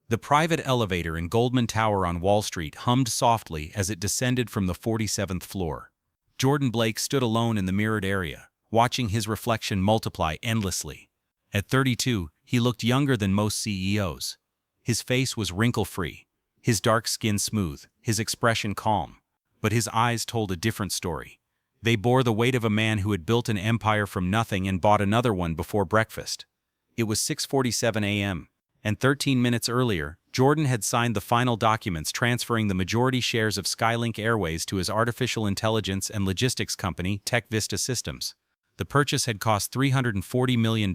The private elevator in Goldman Tower on Wall Street hummed softly as it descended from the 47th floor. Jordan Blake stood alone in the mirrored area, watching his reflection multiply endlessly. At 32, he looked younger than most CEOs. His face was wrinkle-free, his dark skin smooth, his expression calm. But his eyes told a different story. They bore the weight of a man who had built an empire from nothing and bought another one before breakfast. It was 6:47 a.m., and 13 minutes earlier, Jordan had signed the final documents transferring the majority shares of Skylink Airways to his artificial intelligence and logistics company, TechVista Systems. The purchase had cost $340 million.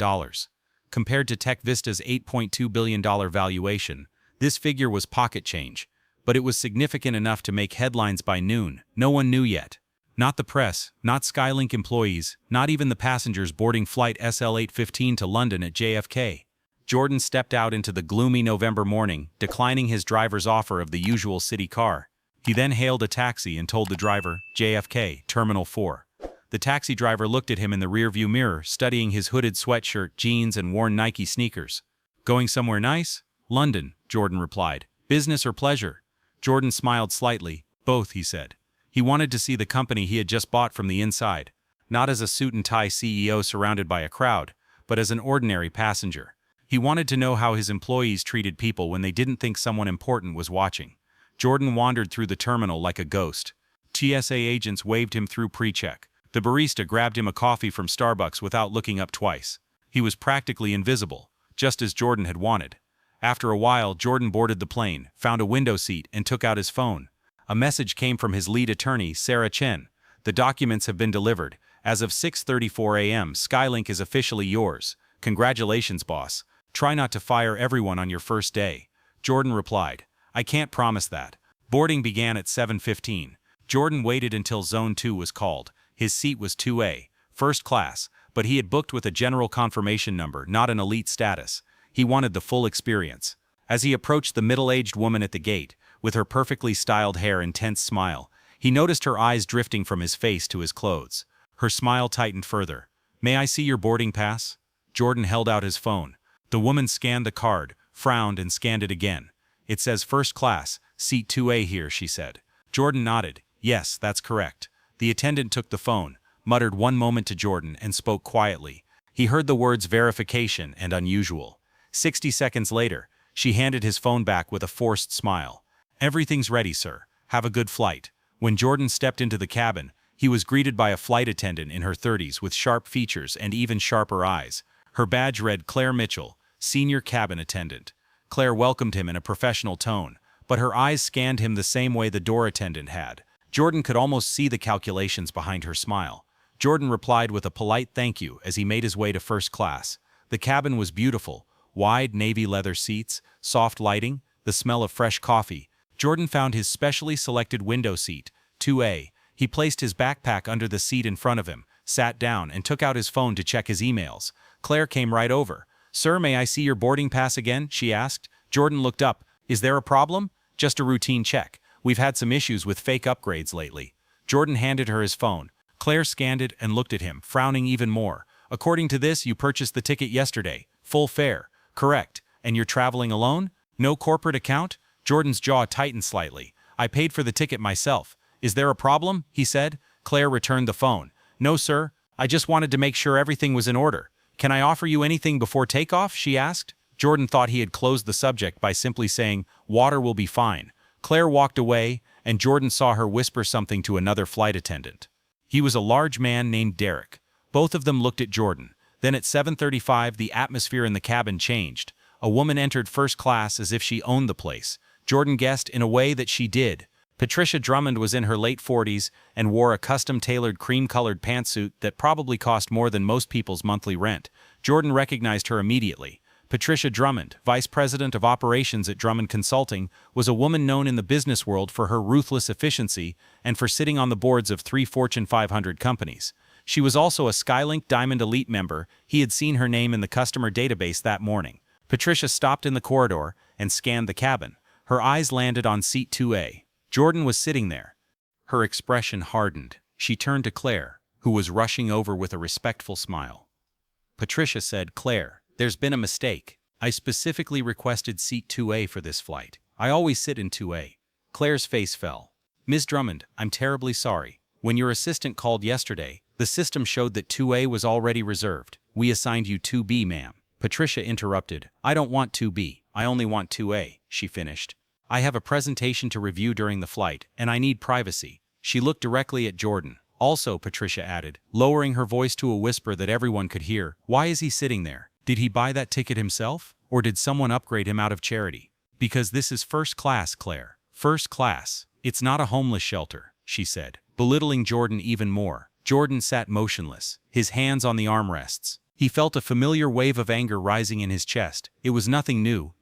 Compared to TechVista's $8.2 billion valuation, this figure was pocket change, but it was significant enough to make headlines by noon. No one knew yet. Not the press, not Skylink employees, not even the passengers boarding flight SL-815 to London at JFK. Jordan stepped out into the gloomy November morning, declining his driver's offer of the usual city car. He then hailed a taxi and told the driver, JFK, Terminal 4. The taxi driver looked at him in the rearview mirror, studying his hooded sweatshirt, jeans, and worn Nike sneakers. Going somewhere nice? London, Jordan replied. Business or pleasure? Jordan smiled slightly. Both, he said. He wanted to see the company he had just bought from the inside, not as a suit-and-tie CEO surrounded by a crowd, but as an ordinary passenger. He wanted to know how his employees treated people when they didn't think someone important was watching. Jordan wandered through the terminal like a ghost. TSA agents waved him through pre-check. The barista grabbed him a coffee from Starbucks without looking up twice. He was practically invisible, just as Jordan had wanted. After a while, Jordan boarded the plane, found a window seat, and took out his phone. A message came from his lead attorney, Sarah Chen. The documents have been delivered. As of 6:34 a.m., Skylink is officially yours. Congratulations, boss. Try not to fire everyone on your first day. Jordan replied, I can't promise that. Boarding began at 7:15. Jordan waited until Zone 2 was called. His seat was 2A, first class, but he had booked with a general confirmation number, not an elite status. He wanted the full experience. As he approached the middle-aged woman at the gate, with her perfectly styled hair and tense smile, he noticed her eyes drifting from his face to his clothes. Her smile tightened further. May I see your boarding pass? Jordan held out his phone. The woman scanned the card, frowned, and scanned it again. It says first class, seat 2A here, she said. Jordan nodded. Yes, that's correct. The attendant took the phone, muttered one moment to Jordan, and spoke quietly. He heard the words verification and unusual. 60 seconds later, she handed his phone back with a forced smile. Everything's ready, sir. Have a good flight. When Jordan stepped into the cabin, he was greeted by a flight attendant in her 30s with sharp features and even sharper eyes. Her badge read Claire Mitchell, Senior Cabin Attendant. Claire welcomed him in a professional tone, but her eyes scanned him the same way the door attendant had. Jordan could almost see the calculations behind her smile. Jordan replied with a polite thank you as he made his way to first class. The cabin was beautiful. Wide navy leather seats, soft lighting, the smell of fresh coffee. Jordan found his specially selected window seat, 2A. He placed his backpack under the seat in front of him, sat down, and took out his phone to check his emails. Claire came right over. Sir, may I see your boarding pass again? She asked. Jordan looked up. Is there a problem? Just a routine check. We've had some issues with fake upgrades lately. Jordan handed her his phone. Claire scanned it and looked at him, frowning even more. According to this, you purchased the ticket yesterday. Full fare. Correct. And you're traveling alone? No corporate account? Jordan's jaw tightened slightly. I paid for the ticket myself. Is there a problem? He said. Claire returned the phone. No, sir. I just wanted to make sure everything was in order. Can I offer you anything before takeoff? She asked. Jordan thought he had closed the subject by simply saying, water will be fine. Claire walked away, and Jordan saw her whisper something to another flight attendant. He was a large man named Derek. Both of them looked at Jordan. Then at 7:35, the atmosphere in the cabin changed. A woman entered first class as if she owned the place. Jordan guessed in a way that she did. Patricia Drummond was in her late 40s and wore a custom-tailored cream-colored pantsuit that probably cost more than most people's monthly rent. Jordan recognized her immediately. Patricia Drummond, Vice President of Operations at Drummond Consulting, was a woman known in the business world for her ruthless efficiency and for sitting on the boards of 3 Fortune 500 companies. She was also a Skylink Diamond Elite member. He had seen her name in the customer database that morning. Patricia stopped in the corridor and scanned the cabin. Her eyes landed on seat 2A. Jordan was sitting there. Her expression hardened. She turned to Claire, who was rushing over with a respectful smile. Patricia said, Claire, there's been a mistake. I specifically requested seat 2A for this flight. I always sit in 2A. Claire's face fell. Ms. Drummond, I'm terribly sorry. When your assistant called yesterday, the system showed that 2A was already reserved. We assigned you 2B, ma'am. Patricia interrupted. I don't want 2B. I only want 2A, she finished. I have a presentation to review during the flight, and I need privacy. She looked directly at Jordan. Also, Patricia added, lowering her voice to a whisper that everyone could hear, why is he sitting there? Did he buy that ticket himself? Or did someone upgrade him out of charity? Because this is first class, Claire. First class. It's not a homeless shelter, she said, belittling Jordan even more. Jordan sat motionless, his hands on the armrests. He felt a familiar wave of anger rising in his chest. It was nothing new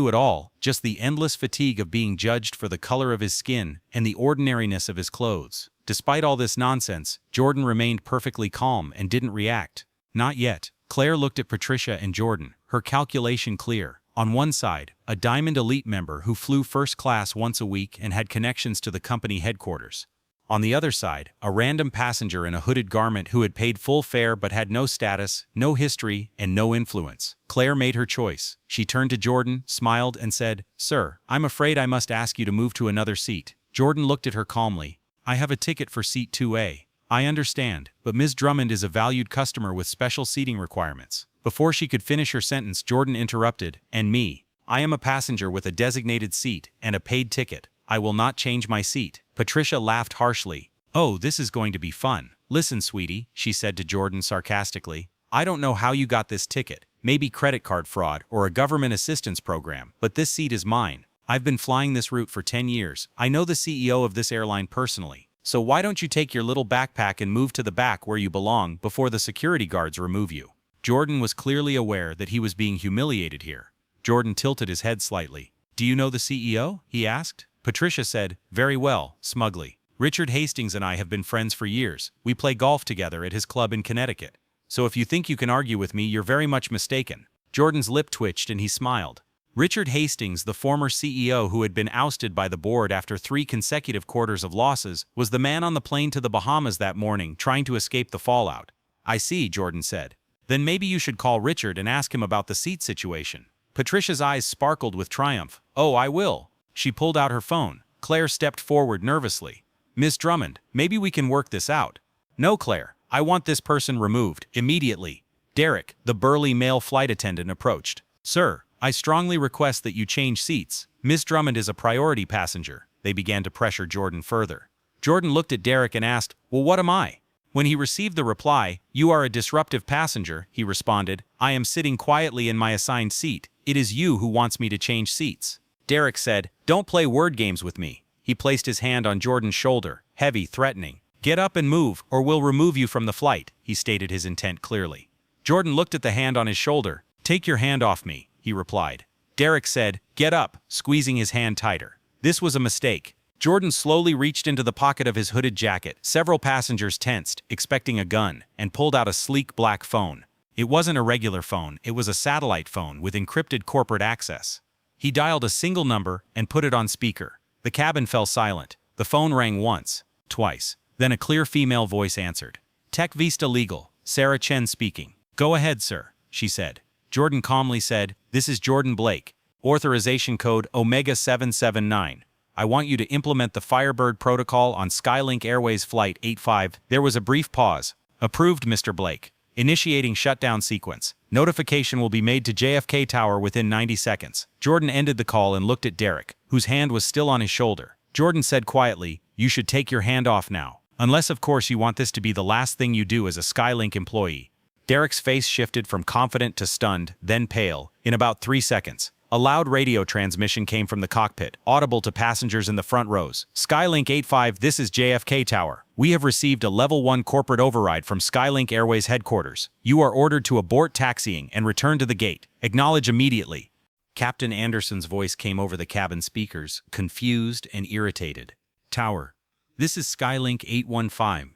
at all, just the endless fatigue of being judged for the color of his skin and the ordinariness of his clothes. Despite all this nonsense, Jordan remained perfectly calm and didn't react. Not yet. Claire looked at Patricia and Jordan, her calculation clear. On one side, a Diamond Elite member who flew first class once a week and had connections to the company headquarters. On the other side, a random passenger in a hooded garment who had paid full fare but had no status, no history, and no influence. Claire made her choice. She turned to Jordan, smiled, and said, Sir, I'm afraid I must ask you to move to another seat. Jordan looked at her calmly. I have a ticket for seat 2A. I understand, but Ms. Drummond is a valued customer with special seating requirements. Before she could finish her sentence, Jordan interrupted, and me. I am a passenger with a designated seat and a paid ticket. I will not change my seat. Patricia laughed harshly. Oh, this is going to be fun. Listen, sweetie, she said to Jordan sarcastically. I don't know how you got this ticket. Maybe credit card fraud or a government assistance program, but this seat is mine. I've been flying this route for 10 years. I know the CEO of this airline personally. So why don't you take your little backpack and move to the back where you belong before the security guards remove you? Jordan was clearly aware that he was being humiliated here. Jordan tilted his head slightly. Do you know the CEO? He asked. Patricia said, very well, smugly. Richard Hastings and I have been friends for years. We play golf together at his club in Connecticut. So if you think you can argue with me, you're very much mistaken. Jordan's lip twitched and he smiled. Richard Hastings, the former CEO who had been ousted by the board after 3 consecutive quarters of losses, was the man on the plane to the Bahamas that morning trying to escape the fallout. I see, Jordan said. Then maybe you should call Richard and ask him about the seat situation. Patricia's eyes sparkled with triumph. Oh, I will. She pulled out her phone. Claire stepped forward nervously. Miss Drummond, maybe we can work this out. No, Claire. I want this person removed, immediately. Derek, the burly male flight attendant, approached. Sir, I strongly request that you change seats. Miss Drummond is a priority passenger. They began to pressure Jordan further. Jordan looked at Derek and asked, well, what am I? When he received the reply, you are a disruptive passenger, he responded. I am sitting quietly in my assigned seat. It is you who wants me to change seats. Derek said, don't play word games with me. He placed his hand on Jordan's shoulder, heavy, threatening. Get up and move, or we'll remove you from the flight, he stated his intent clearly. Jordan looked at the hand on his shoulder. Take your hand off me, he replied. Derek said, get up, squeezing his hand tighter. This was a mistake. Jordan slowly reached into the pocket of his hooded jacket. Several passengers tensed, expecting a gun, and pulled out a sleek black phone. It wasn't a regular phone, it was a satellite phone with encrypted corporate access. He dialed a single number and put it on speaker. The cabin fell silent. The phone rang once, twice. Then a clear female voice answered. Tech Vista Legal, Sarah Chen speaking. Go ahead, sir, she said. Jordan calmly said, this is Jordan Blake. Authorization code Omega 779. I want you to implement the Firebird protocol on Skylink Airways Flight 85. There was a brief pause. Approved, Mr. Blake. Initiating shutdown sequence. Notification will be made to JFK Tower within 90 seconds. Jordan ended the call and looked at Derek, whose hand was still on his shoulder. Jordan said quietly, you should take your hand off now. Unless, of course, you want this to be the last thing you do as a Skylink employee. Derek's face shifted from confident to stunned, then pale, in about 3 seconds. A loud radio transmission came from the cockpit, audible to passengers in the front rows. Skylink 85, this is JFK Tower. We have received a Level 1 corporate override from Skylink Airways headquarters. You are ordered to abort taxiing and return to the gate. Acknowledge immediately. Captain Anderson's voice came over the cabin speakers, confused and irritated. Tower, this is Skylink 815.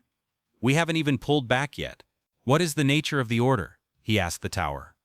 We haven't even pulled back yet. What is the nature of the order? He asked the tower.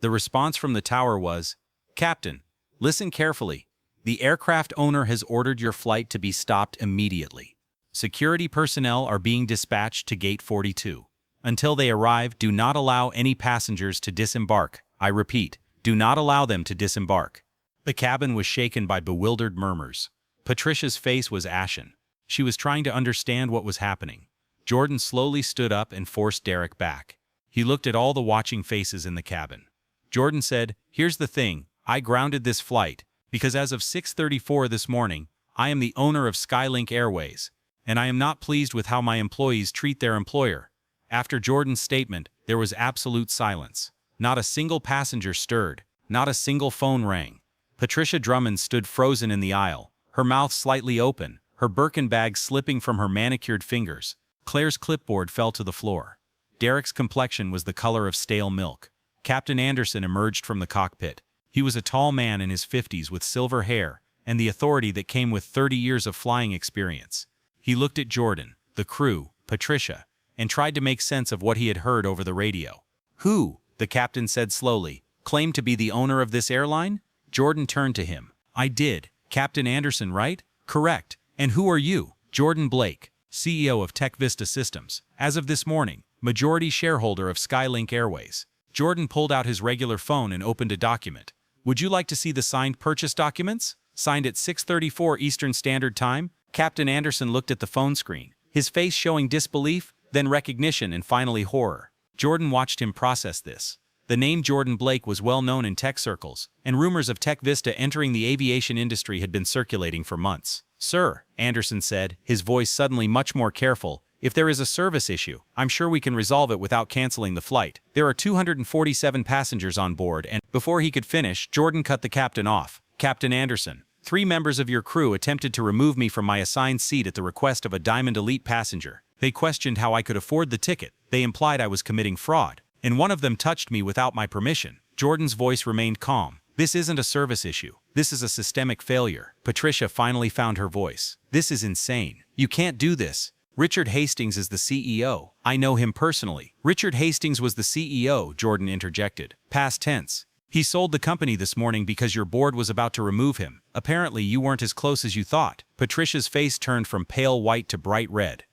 The response from the tower was, Captain, listen carefully. The aircraft owner has ordered your flight to be stopped immediately. Security personnel are being dispatched to Gate 42. Until they arrive, do not allow any passengers to disembark. I repeat, Do not allow them to disembark." The cabin was shaken by bewildered murmurs. Patricia's face was ashen. She was trying to understand what was happening. Jordan slowly stood up and forced Derek back. He looked at all the watching faces in the cabin. Jordan said, "Here's the thing, I grounded this flight, because as of 6:34 this morning, I am the owner of Skylink Airways, and I am not pleased with how my employees treat their employer." After Jordan's statement, there was absolute silence. Not a single passenger stirred. Not a single phone rang. Patricia Drummond stood frozen in the aisle, her mouth slightly open, her Birkin bag slipping from her manicured fingers. Claire's clipboard fell to the floor. Derek's complexion was the color of stale milk. Captain Anderson emerged from the cockpit. He was a tall man in his 50s with silver hair and the authority that came with 30 years of flying experience. He looked at Jordan, the crew, Patricia, and tried to make sense of what he had heard over the radio. "Who," the captain said slowly, "claimed to be the owner of this airline?" Jordan turned to him. "I did. Captain Anderson, right?" "Correct. And who are you?" "Jordan Blake, CEO of Tech Vista Systems. As of this morning, majority shareholder of Skylink Airways." Jordan pulled out his regular phone and opened a document. "Would you like to see the signed purchase documents? Signed at 6:34 Eastern Standard Time?" Captain Anderson looked at the phone screen, his face showing disbelief, then recognition, and finally horror. Jordan watched him process this. The name Jordan Blake was well known in tech circles, and rumors of Tech Vista entering the aviation industry had been circulating for months. "Sir," Anderson said, his voice suddenly much more careful, "if there is a service issue, I'm sure we can resolve it without canceling the flight. There are 247 passengers on board and—" Before he could finish, Jordan cut the captain off. "Captain Anderson, 3 members of your crew attempted to remove me from my assigned seat at the request of a Diamond Elite passenger. They questioned how I could afford the ticket. They implied I was committing fraud. And one of them touched me without my permission." Jordan's voice remained calm. "This isn't a service issue. This is a systemic failure." Patricia finally found her voice. "This is insane. You can't do this. Richard Hastings is the CEO. I know him personally." "Richard Hastings was the CEO," Jordan interjected. "Past tense. He sold the company this morning because your board was about to remove him. Apparently you weren't as close as you thought." Patricia's face turned from pale white to bright red.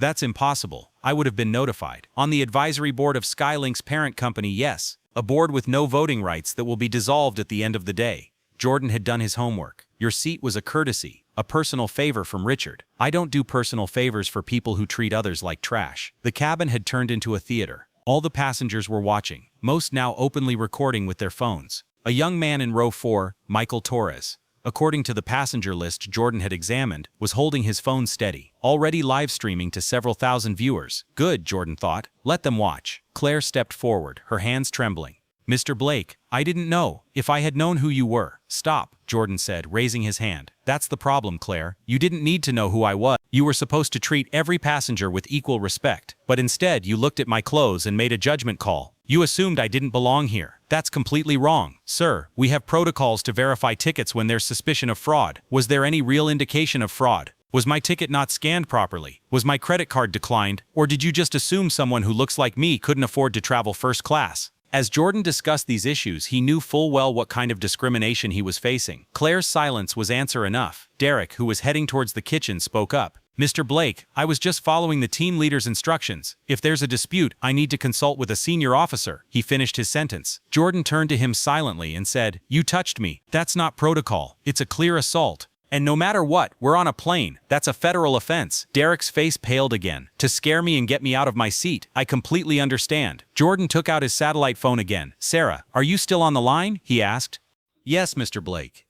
That's impossible. I would have been notified. On the advisory board of Skylink's parent company, yes. A board with no voting rights that will be dissolved at the end of the day." Jordan had done his homework. "Your seat was a courtesy, a personal favor from Richard. I don't do personal favors for people who treat others like trash." The cabin had turned into a theater. All the passengers were watching, most now openly recording with their phones. A young man in row 4, Michael Torres, according to the passenger list Jordan had examined, was holding his phone steady, already live streaming to several thousand viewers. Good, Jordan thought. Let them watch. Claire stepped forward, her hands trembling. "Mr. Blake, I didn't know. If I had known who you were." "Stop," Jordan said, raising his hand. "That's the problem, Claire. You didn't need to know who I was. You were supposed to treat every passenger with equal respect. But instead, you looked at my clothes and made a judgment call. You assumed I didn't belong here. That's completely wrong. Sir, we have protocols to verify tickets when there's suspicion of fraud. Was there any real indication of fraud? Was my ticket not scanned properly? Was my credit card declined? Or did you just assume someone who looks like me couldn't afford to travel first class?" As Jordan discussed these issues, he knew full well what kind of discrimination he was facing. Claire's silence was answer enough. Derek, who was heading towards the kitchen, spoke up. "Mr. Blake, I was just following the team leader's instructions. If there's a dispute, I need to consult with a senior officer." He finished his sentence. Jordan turned to him silently and said, "You touched me. That's not protocol. It's a clear assault. And no matter what, we're on a plane. That's a federal offense." Derek's face paled again. "To scare me and get me out of my seat. I completely understand." Jordan took out his satellite phone again. "Sarah, are you still on the line?" he asked. "Yes, Mr. Blake.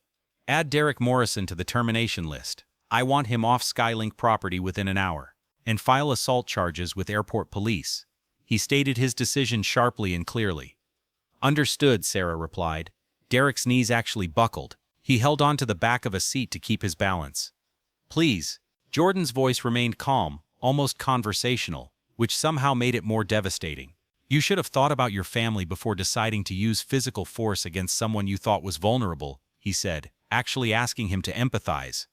Add Derek Morrison to the termination list. I want him off Skylink property within an hour. And file assault charges with airport police." He stated his decision sharply and clearly. "Understood," Sarah replied. Derek's knees actually buckled. He held on to the back of a seat to keep his balance. "Please." Jordan's voice remained calm, almost conversational, which somehow made it more devastating. "You should have thought about your family before deciding to use physical force against someone you thought was vulnerable," he said, actually asking him to empathize.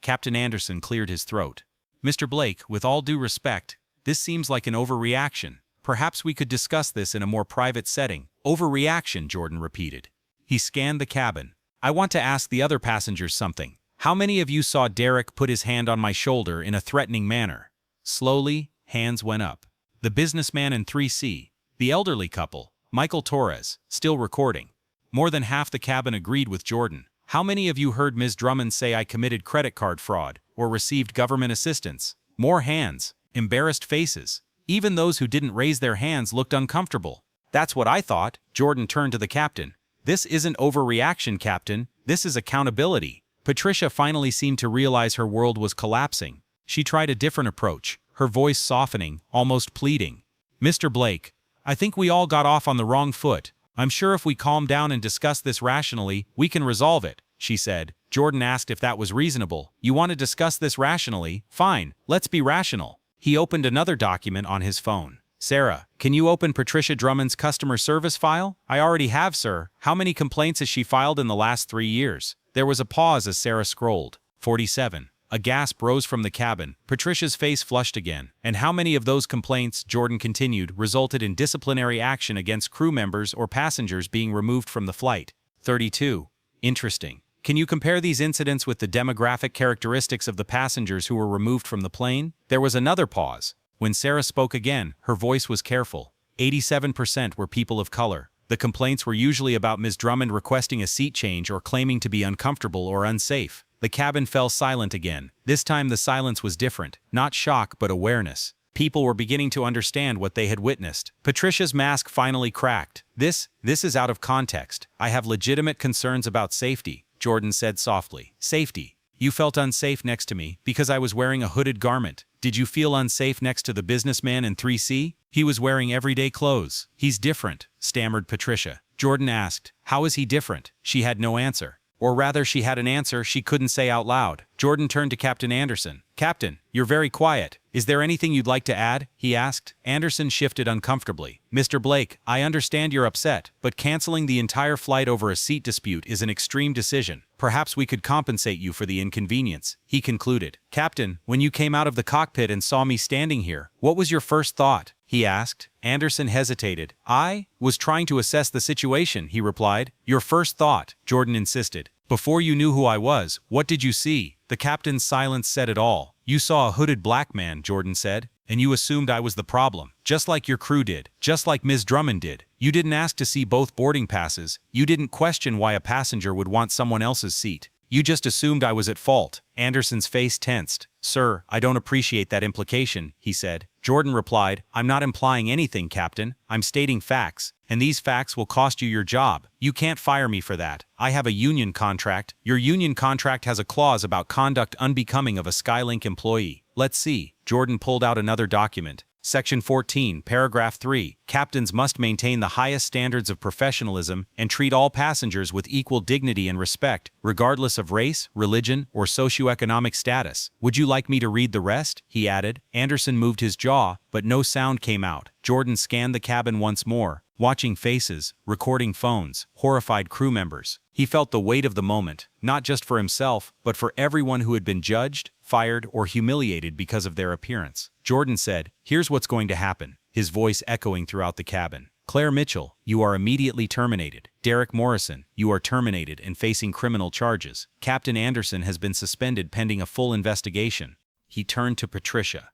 Captain Anderson cleared his throat. "Mr. Blake, with all due respect, this seems like an overreaction. Perhaps we could discuss this in a more private setting." "Overreaction," Jordan repeated. He scanned the cabin. "I want to ask the other passengers something. How many of you saw Derek put his hand on my shoulder in a threatening manner?" Slowly, hands went up. The businessman in 3C, the elderly couple, Michael Torres, still recording. More than half the cabin agreed with Jordan. How many of you heard Ms. Drummond say I committed credit card fraud or received government assistance? More hands. Embarrassed faces. Even those who didn't raise their hands looked uncomfortable. That's what I thought. Jordan turned to the captain. This isn't overreaction, Captain. This is accountability. Patricia finally seemed to realize her world was collapsing. She tried a different approach, her voice softening, almost pleading. Mr. Blake, I think we all got off on the wrong foot. I'm sure if we calm down and discuss this rationally, we can resolve it, she said. Jordan asked if that was reasonable. You want to discuss this rationally? Fine, let's be rational. He opened another document on his phone. Sarah, can you open Patricia Drummond's customer service file? I already have, sir. How many complaints has she filed in the last 3 years? There was a pause as Sarah scrolled. 47. A gasp rose from the cabin. Patricia's face flushed again. And how many of those complaints, Jordan continued, resulted in disciplinary action against crew members or passengers being removed from the flight? 32. Interesting. Can you compare these incidents with the demographic characteristics of the passengers who were removed from the plane? There was another pause. When Sarah spoke again, her voice was careful. 87% were people of color. The complaints were usually about Ms. Drummond requesting a seat change or claiming to be uncomfortable or unsafe. The cabin fell silent again. This time the silence was different. Not shock, but awareness. People were beginning to understand what they had witnessed. Patricia's mask finally cracked. This is out of context. I have legitimate concerns about safety, Jordan said softly. Safety. You felt unsafe next to me because I was wearing a hooded garment. Did you feel unsafe next to the businessman in 3C? He was wearing everyday clothes. He's different, stammered Patricia. Jordan asked, how is he different? She had no answer. Or rather, she had an answer she couldn't say out loud. Jordan turned to Captain Anderson. Captain, you're very quiet. Is there anything you'd like to add? He asked. Anderson shifted uncomfortably. Mr. Blake, I understand you're upset, but canceling the entire flight over a seat dispute is an extreme decision. Perhaps we could compensate you for the inconvenience, he concluded. Captain, when you came out of the cockpit and saw me standing here, what was your first thought? He asked. Anderson hesitated. I was trying to assess the situation, he replied. Your first thought, Jordan insisted. Before you knew who I was, what did you see? The captain's silence said it all. You saw a hooded black man, Jordan said, and you assumed I was the problem, just like your crew did, just like Ms. Drummond did. You didn't ask to see both boarding passes. You didn't question why a passenger would want someone else's seat. You just assumed I was at fault. Anderson's face tensed. Sir, I don't appreciate that implication, he said. Jordan replied, I'm not implying anything, Captain. I'm stating facts, and these facts will cost you your job. You can't fire me for that. I have a union contract. Your union contract has a clause about conduct unbecoming of a Skylink employee. Let's see. Jordan pulled out another document. Section 14, Paragraph 3. Captains must maintain the highest standards of professionalism and treat all passengers with equal dignity and respect, regardless of race, religion, or socioeconomic status. Would you like me to read the rest? He added. Anderson moved his jaw, but no sound came out. Jordan scanned the cabin once more, watching faces, recording phones, horrified crew members. He felt the weight of the moment, not just for himself, but for everyone who had been judged, fired, or humiliated because of their appearance. Jordan said, here's what's going to happen, his voice echoing throughout the cabin. Claire Mitchell, you are immediately terminated. Derek Morrison, you are terminated and facing criminal charges. Captain Anderson has been suspended pending a full investigation. He turned to Patricia.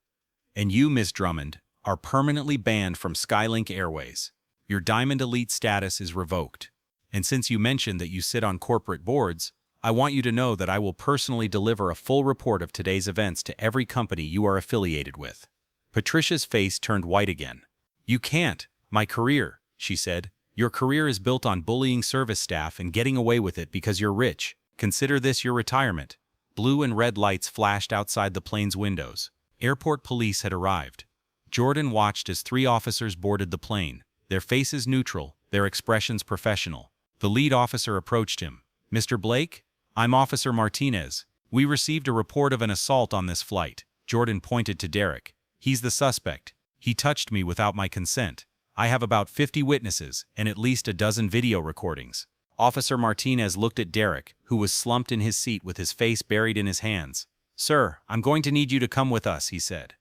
And you, Ms. Drummond, are permanently banned from Skylink Airways. Your Diamond Elite status is revoked. And since you mentioned that you sit on corporate boards, I want you to know that I will personally deliver a full report of today's events to every company you are affiliated with. Patricia's face turned white again. You can't. My career, she said. Your career is built on bullying service staff and getting away with it because you're rich. Consider this your retirement. Blue and red lights flashed outside the plane's windows. Airport police had arrived. Jordan watched as 3 officers boarded the plane, their faces neutral, their expressions professional. The lead officer approached him. Mr. Blake? I'm Officer Martinez. We received a report of an assault on this flight. Jordan pointed to Derek. He's the suspect. He touched me without my consent. I have about 50 witnesses and at least a dozen video recordings. Officer Martinez looked at Derek, who was slumped in his seat with his face buried in his hands. Sir, I'm going to need you to come with us, he said.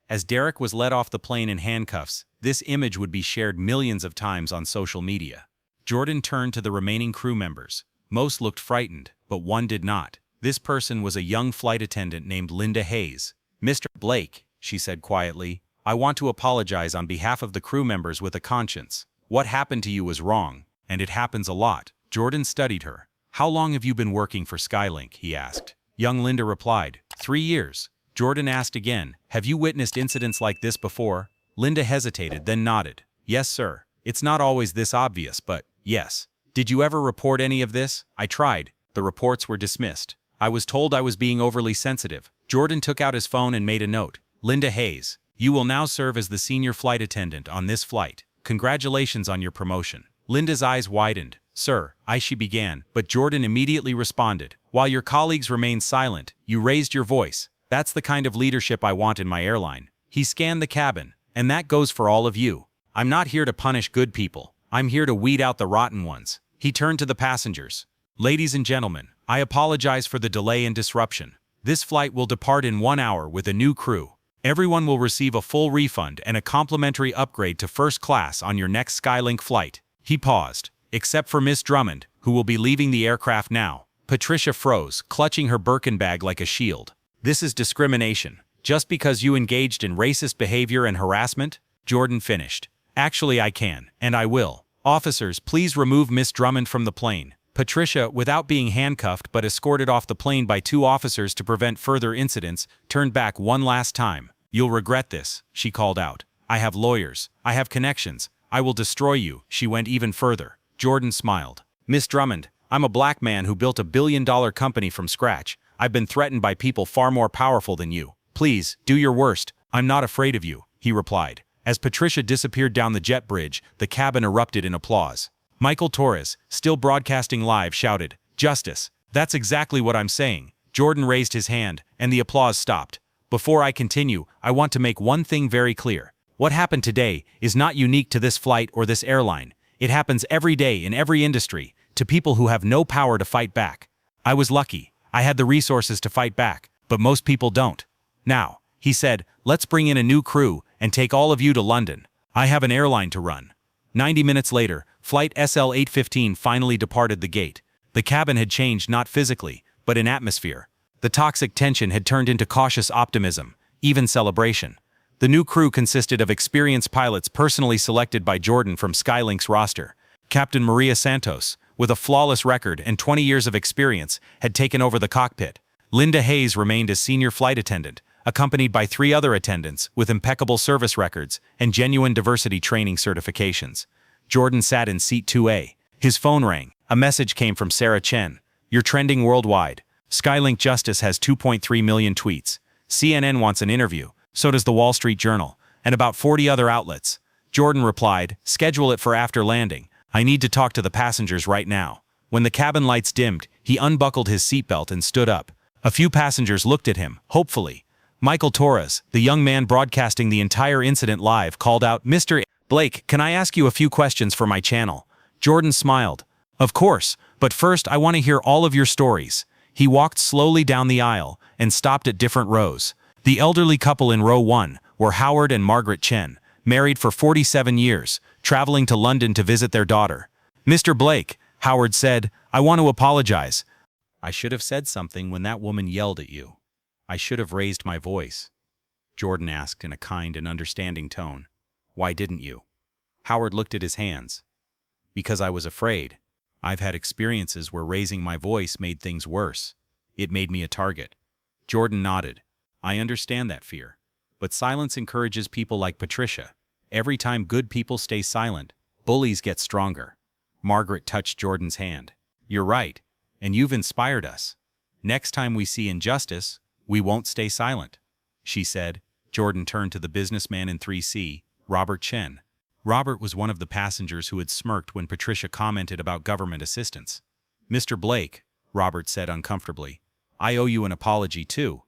As Derek was led off the plane in handcuffs, this image would be shared millions of times on social media. Jordan turned to the remaining crew members. Most looked frightened, but one did not. This person was a young flight attendant named Linda Hayes. Mr. Blake, she said quietly, I want to apologize on behalf of the crew members with a conscience. What happened to you was wrong, and it happens a lot. Jordan studied her. How long have you been working for Skylink, he asked. Young Linda replied, 3 years. Jordan asked again, have you witnessed incidents like this before? Linda hesitated, then nodded. Yes, sir. It's not always this obvious, but yes. Did you ever report any of this? I tried. The reports were dismissed. I was told I was being overly sensitive. Jordan took out his phone and made a note. Linda Hayes, you will now serve as the senior flight attendant on this flight. Congratulations on your promotion. Linda's eyes widened. Sir, she began, but Jordan immediately responded. While your colleagues remained silent, you raised your voice. That's the kind of leadership I want in my airline. He scanned the cabin, and that goes for all of you. I'm not here to punish good people. I'm here to weed out the rotten ones. He turned to the passengers. Ladies and gentlemen, I apologize for the delay and disruption. This flight will depart in 1 hour with a new crew. Everyone will receive a full refund and a complimentary upgrade to first class on your next Skylink flight. He paused. Except for Miss Drummond, who will be leaving the aircraft now. Patricia froze, clutching her Birkin bag like a shield. This is discrimination. Just because you engaged in racist behavior and harassment? Jordan finished. Actually, I can, and I will. Officers, please remove Miss Drummond from the plane. Patricia, without being handcuffed but escorted off the plane by 2 officers to prevent further incidents, turned back one last time. You'll regret this, she called out. I have lawyers. I have connections. I will destroy you, she went even further. Jordan smiled. Miss Drummond, I'm a black man who built a billion-dollar company from scratch. I've been threatened by people far more powerful than you. Please, do your worst. I'm not afraid of you, he replied. As Patricia disappeared down the jet bridge, the cabin erupted in applause. Michael Torres, still broadcasting live, shouted, Justice. That's exactly what I'm saying. Jordan raised his hand, and the applause stopped. Before I continue, I want to make one thing very clear. What happened today is not unique to this flight or this airline. It happens every day in every industry, to people who have no power to fight back. I was lucky. I had the resources to fight back, but most people don't. Now, he said, let's bring in a new crew and take all of you to London. I have an airline to run. 90 minutes later, Flight SL-815 finally departed the gate. The cabin had changed not physically, but in atmosphere. The toxic tension had turned into cautious optimism, even celebration. The new crew consisted of experienced pilots personally selected by Jordan from Skylink's roster. Captain Maria Santos, with a flawless record and 20 years of experience, had taken over the cockpit. Linda Hayes remained as senior flight attendant, accompanied by 3 other attendants with impeccable service records and genuine diversity training certifications. Jordan sat in seat 2A. His phone rang. A message came from Sarah Chen. You're trending worldwide. Skylink Justice has 2.3 million tweets. CNN wants an interview. So does the Wall Street Journal, and about 40 other outlets. Jordan replied, schedule it for after landing. I need to talk to the passengers right now. When the cabin lights dimmed, he unbuckled his seatbelt and stood up. A few passengers looked at him, hopefully. Michael Torres, the young man broadcasting the entire incident live, called out, Mr. Blake, can I ask you a few questions for my channel? Jordan smiled. Of course, but first I want to hear all of your stories. He walked slowly down the aisle and stopped at different rows. The elderly couple in row 1 were Howard and Margaret Chen, married for 47 years, traveling to London to visit their daughter. Mr. Blake, Howard said, I want to apologize. I should have said something when that woman yelled at you. I should have raised my voice. Jordan asked in a kind and understanding tone. Why didn't you? Howard looked at his hands. Because I was afraid. I've had experiences where raising my voice made things worse. It made me a target. Jordan nodded. I understand that fear. But silence encourages people like Patricia. Every time good people stay silent, bullies get stronger. Margaret touched Jordan's hand. You're right, and you've inspired us. Next time we see injustice, we won't stay silent, she said. Jordan turned to the businessman in 3C, Robert Chen. Robert was one of the passengers who had smirked when Patricia commented about government assistance. Mr. Blake, Robert said uncomfortably, I owe you an apology too.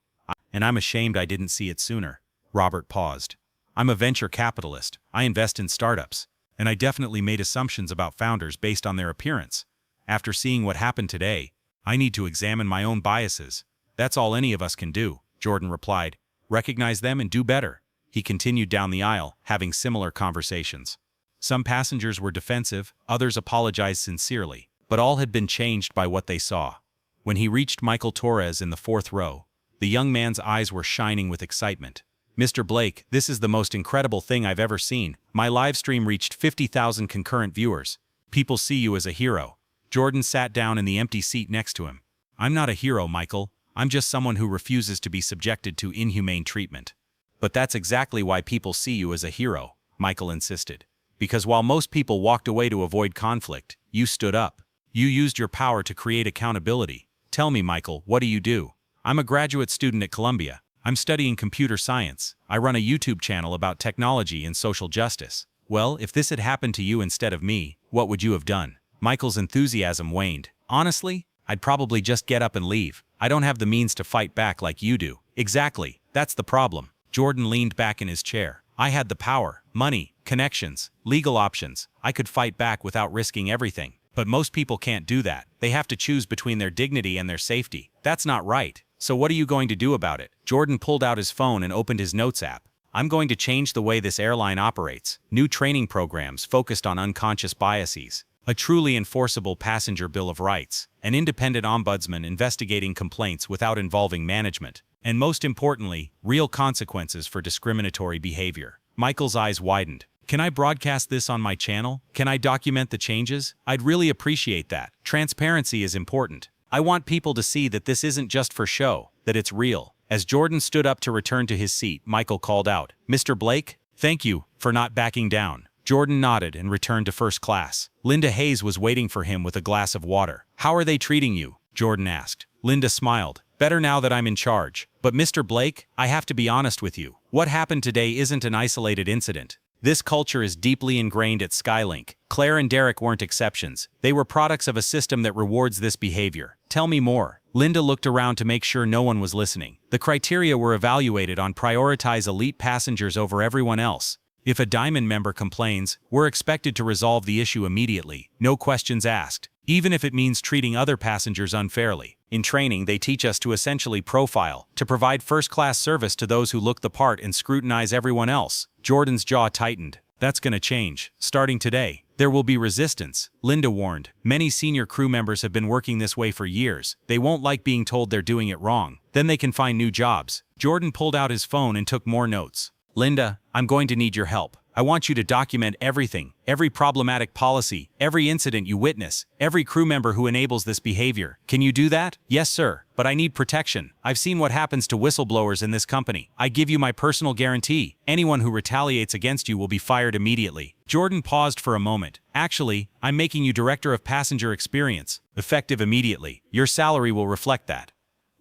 And I'm ashamed I didn't see it sooner. Robert paused. I'm a venture capitalist. I invest in startups. And I definitely made assumptions about founders based on their appearance. After seeing what happened today, I need to examine my own biases. That's all any of us can do, Jordan replied. Recognize them and do better. He continued down the aisle, having similar conversations. Some passengers were defensive, others apologized sincerely, but all had been changed by what they saw. When he reached Michael Torres in the 4th row, the young man's eyes were shining with excitement. Mr. Blake, this is the most incredible thing I've ever seen. My live stream reached 50,000 concurrent viewers. People see you as a hero. Jordan sat down in the empty seat next to him. I'm not a hero, Michael. I'm just someone who refuses to be subjected to inhumane treatment. But that's exactly why people see you as a hero, Michael insisted. Because while most people walked away to avoid conflict, you stood up. You used your power to create accountability. Tell me, Michael, what do you do? I'm a graduate student at Columbia. I'm studying computer science. I run a YouTube channel about technology and social justice. Well, if this had happened to you instead of me, what would you have done? Michael's enthusiasm waned. Honestly, I'd probably just get up and leave. I don't have the means to fight back like you do. Exactly, that's the problem. Jordan leaned back in his chair. I had the power, money, connections, legal options. I could fight back without risking everything. But most people can't do that. They have to choose between their dignity and their safety. That's not right. So what are you going to do about it? Jordan pulled out his phone and opened his notes app. I'm going to change the way this airline operates. New training programs focused on unconscious biases. A truly enforceable passenger bill of rights. An independent ombudsman investigating complaints without involving management. And most importantly, real consequences for discriminatory behavior. Michael's eyes widened. Can I broadcast this on my channel? Can I document the changes? I'd really appreciate that. Transparency is important. I want people to see that this isn't just for show, that it's real. As Jordan stood up to return to his seat, Michael called out, Mr. Blake, thank you for not backing down. Jordan nodded and returned to first class. Linda Hayes was waiting for him with a glass of water. How are they treating you? Jordan asked. Linda smiled. Better now that I'm in charge. But Mr. Blake, I have to be honest with you. What happened today isn't an isolated incident. This culture is deeply ingrained at Skylink. Claire and Derek weren't exceptions. They were products of a system that rewards this behavior. Tell me more. Linda looked around to make sure no one was listening. The criteria were evaluated on prioritize elite passengers over everyone else. If a Diamond member complains, we're expected to resolve the issue immediately, no questions asked, even if it means treating other passengers unfairly. In training, they teach us to essentially profile, to provide first-class service to those who look the part and scrutinize everyone else. Jordan's jaw tightened. That's gonna change. Starting today, there will be resistance, Linda warned. Many senior crew members have been working this way for years. They won't like being told they're doing it wrong. Then they can find new jobs. Jordan pulled out his phone and took more notes. Linda, I'm going to need your help. I want you to document everything, every problematic policy, every incident you witness, every crew member who enables this behavior. Can you do that? Yes, sir, but I need protection. I've seen what happens to whistleblowers in this company. I give you my personal guarantee. Anyone who retaliates against you will be fired immediately. Jordan paused for a moment. Actually, I'm making you Director of Passenger Experience, effective immediately. Your salary will reflect that.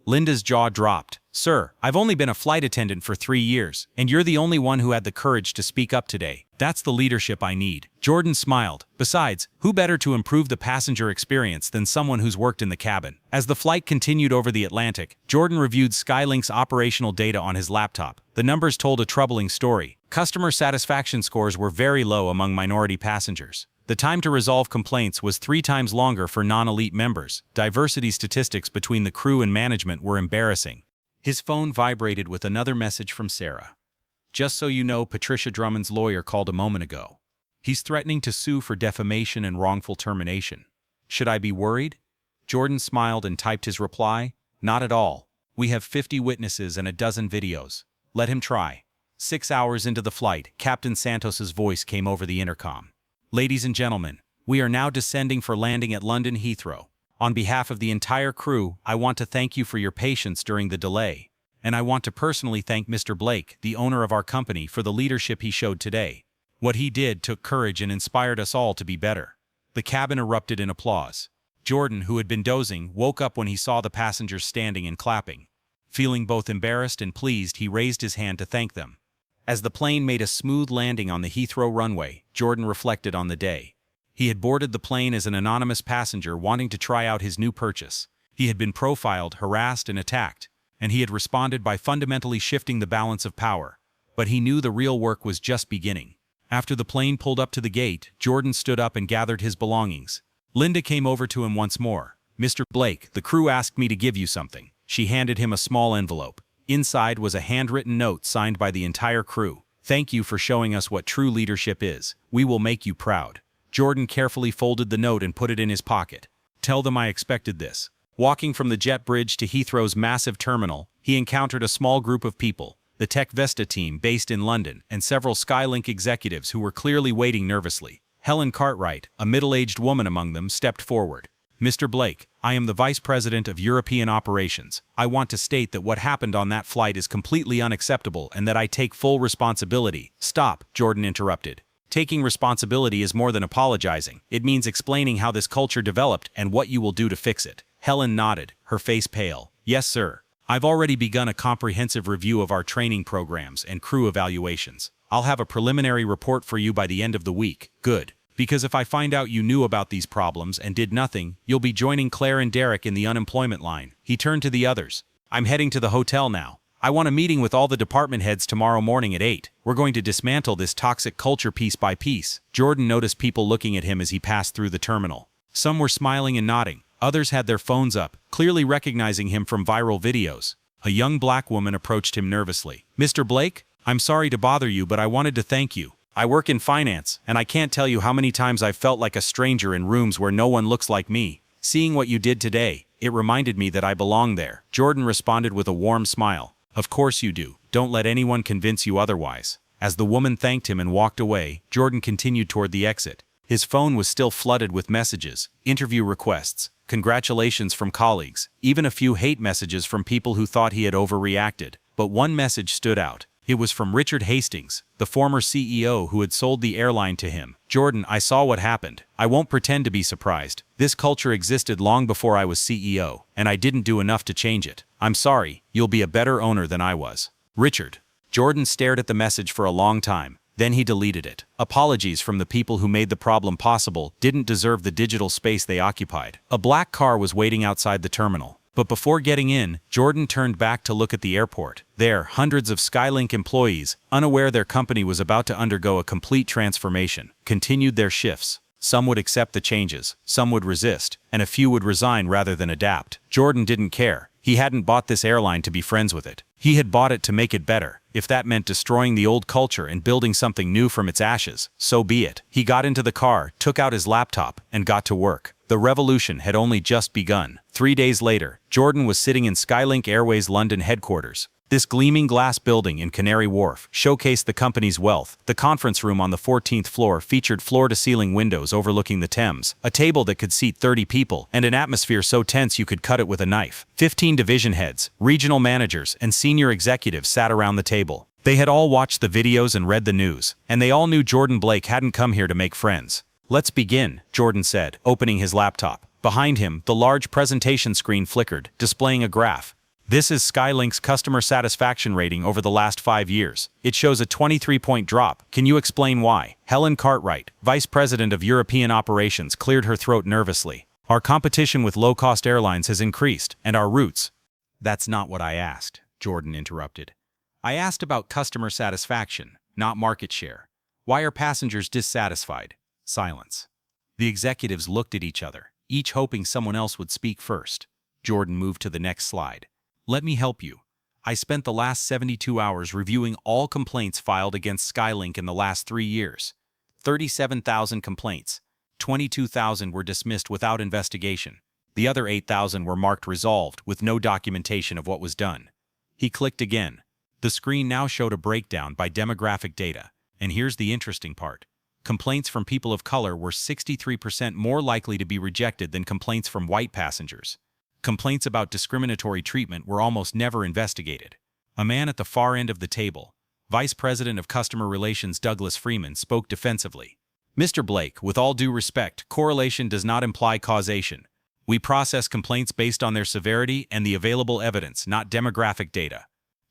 Linda's jaw dropped. Sir, I've only been a flight attendant for 3 years, and you're the only one who had the courage to speak up today. That's the leadership I need. Jordan smiled. Besides, who better to improve the passenger experience than someone who's worked in the cabin? As the flight continued over the Atlantic, Jordan reviewed Skylink's operational data on his laptop. The numbers told a troubling story. Customer satisfaction scores were very low among minority passengers. The time to resolve complaints was 3 times longer for non-elite members. Diversity statistics between the crew and management were embarrassing. His phone vibrated with another message from Sarah. Just so you know, Patricia Drummond's lawyer called a moment ago. He's threatening to sue for defamation and wrongful termination. Should I be worried? Jordan smiled and typed his reply. Not at all. We have 50 witnesses and a dozen videos. Let him try. 6 hours into the flight, Captain Santos's voice came over the intercom. Ladies and gentlemen, we are now descending for landing at London Heathrow. On behalf of the entire crew, I want to thank you for your patience during the delay. And I want to personally thank Mr. Blake, the owner of our company, for the leadership he showed today. What he did took courage and inspired us all to be better. The cabin erupted in applause. Jordan, who had been dozing, woke up when he saw the passengers standing and clapping. Feeling both embarrassed and pleased, he raised his hand to thank them. As the plane made a smooth landing on the Heathrow runway, Jordan reflected on the day. He had boarded the plane as an anonymous passenger wanting to try out his new purchase. He had been profiled, harassed, and attacked, and he had responded by fundamentally shifting the balance of power. But he knew the real work was just beginning. After the plane pulled up to the gate, Jordan stood up and gathered his belongings. Linda came over to him once more. Mr. Blake, the crew asked me to give you something. She handed him a small envelope. Inside was a handwritten note signed by the entire crew. Thank you for showing us what true leadership is. We will make you proud. Jordan carefully folded the note and put it in his pocket. Tell them I expected this. Walking from the jet bridge to Heathrow's massive terminal, he encountered a small group of people, the Tech Vesta team based in London, and several Skylink executives who were clearly waiting nervously. Helen Cartwright, a middle-aged woman among them, stepped forward. Mr. Blake, I am the Vice President of European Operations. I want to state that what happened on that flight is completely unacceptable and that I take full responsibility. Stop, Jordan interrupted. Taking responsibility is more than apologizing. It means explaining how this culture developed and what you will do to fix it. Helen nodded, her face pale. Yes, sir. I've already begun a comprehensive review of our training programs and crew evaluations. I'll have a preliminary report for you by the end of the week. Good. Because if I find out you knew about these problems and did nothing, you'll be joining Claire and Derek in the unemployment line. He turned to the others. I'm heading to the hotel now. I want a meeting with all the department heads tomorrow morning at 8. We're going to dismantle this toxic culture piece by piece. Jordan noticed people looking at him as he passed through the terminal. Some were smiling and nodding. Others had their phones up, clearly recognizing him from viral videos. A young black woman approached him nervously. Mr. Blake, I'm sorry to bother you, but I wanted to thank you. I work in finance, and I can't tell you how many times I've felt like a stranger in rooms where no one looks like me. Seeing what you did today, it reminded me that I belong there. Jordan responded with a warm smile. Of course you do. Don't let anyone convince you otherwise. As the woman thanked him and walked away, Jordan continued toward the exit. His phone was still flooded with messages, interview requests, congratulations from colleagues, even a few hate messages from people who thought he had overreacted. But one message stood out. It was from Richard Hastings, the former CEO who had sold the airline to him. Jordan, I saw what happened. I won't pretend to be surprised. This culture existed long before I was CEO, and I didn't do enough to change it. I'm sorry, you'll be a better owner than I was. Richard. Jordan stared at the message for a long time. Then he deleted it. Apologies from the people who made the problem possible didn't deserve the digital space they occupied. A black car was waiting outside the terminal. But before getting in, Jordan turned back to look at the airport. There, hundreds of Skylink employees, unaware their company was about to undergo a complete transformation, continued their shifts. Some would accept the changes, some would resist, and a few would resign rather than adapt. Jordan didn't care. He hadn't bought this airline to be friends with it. He had bought it to make it better. If that meant destroying the old culture and building something new from its ashes, so be it. He got into the car, took out his laptop, and got to work. The revolution had only just begun. 3 days later, Jordan was sitting in Skylink Airways London headquarters. This gleaming glass building in Canary Wharf showcased the company's wealth. The conference room on the 14th floor featured floor-to-ceiling windows overlooking the Thames, a table that could seat 30 people, and an atmosphere so tense you could cut it with a knife. 15 division heads, regional managers, and senior executives sat around the table. They had all watched the videos and read the news, and they all knew Jordan Blake hadn't come here to make friends. Let's begin, Jordan said, opening his laptop. Behind him, the large presentation screen flickered, displaying a graph. This is Skylink's customer satisfaction rating over the last 5 years. It shows a 23-point drop. Can you explain why? Helen Cartwright, Vice President of European Operations, cleared her throat nervously. Our competition with low-cost airlines has increased, and our routes. That's not what I asked, Jordan interrupted. I asked about customer satisfaction, not market share. Why are passengers dissatisfied? Silence. The executives looked at each other, each hoping someone else would speak first. Jordan moved to the next slide. Let me help you. I spent the last 72 hours reviewing all complaints filed against Skylink in the last 3 years. 37,000 complaints. 22,000 were dismissed without investigation. The other 8,000 were marked resolved with no documentation of what was done. He clicked again. The screen now showed a breakdown by demographic data. And here's the interesting part. Complaints from people of color were 63% more likely to be rejected than complaints from white passengers. Complaints about discriminatory treatment were almost never investigated. A man at the far end of the table, Vice President of Customer Relations Douglas Freeman, spoke defensively. Mr. Blake, with all due respect, correlation does not imply causation. We process complaints based on their severity and the available evidence, not demographic data.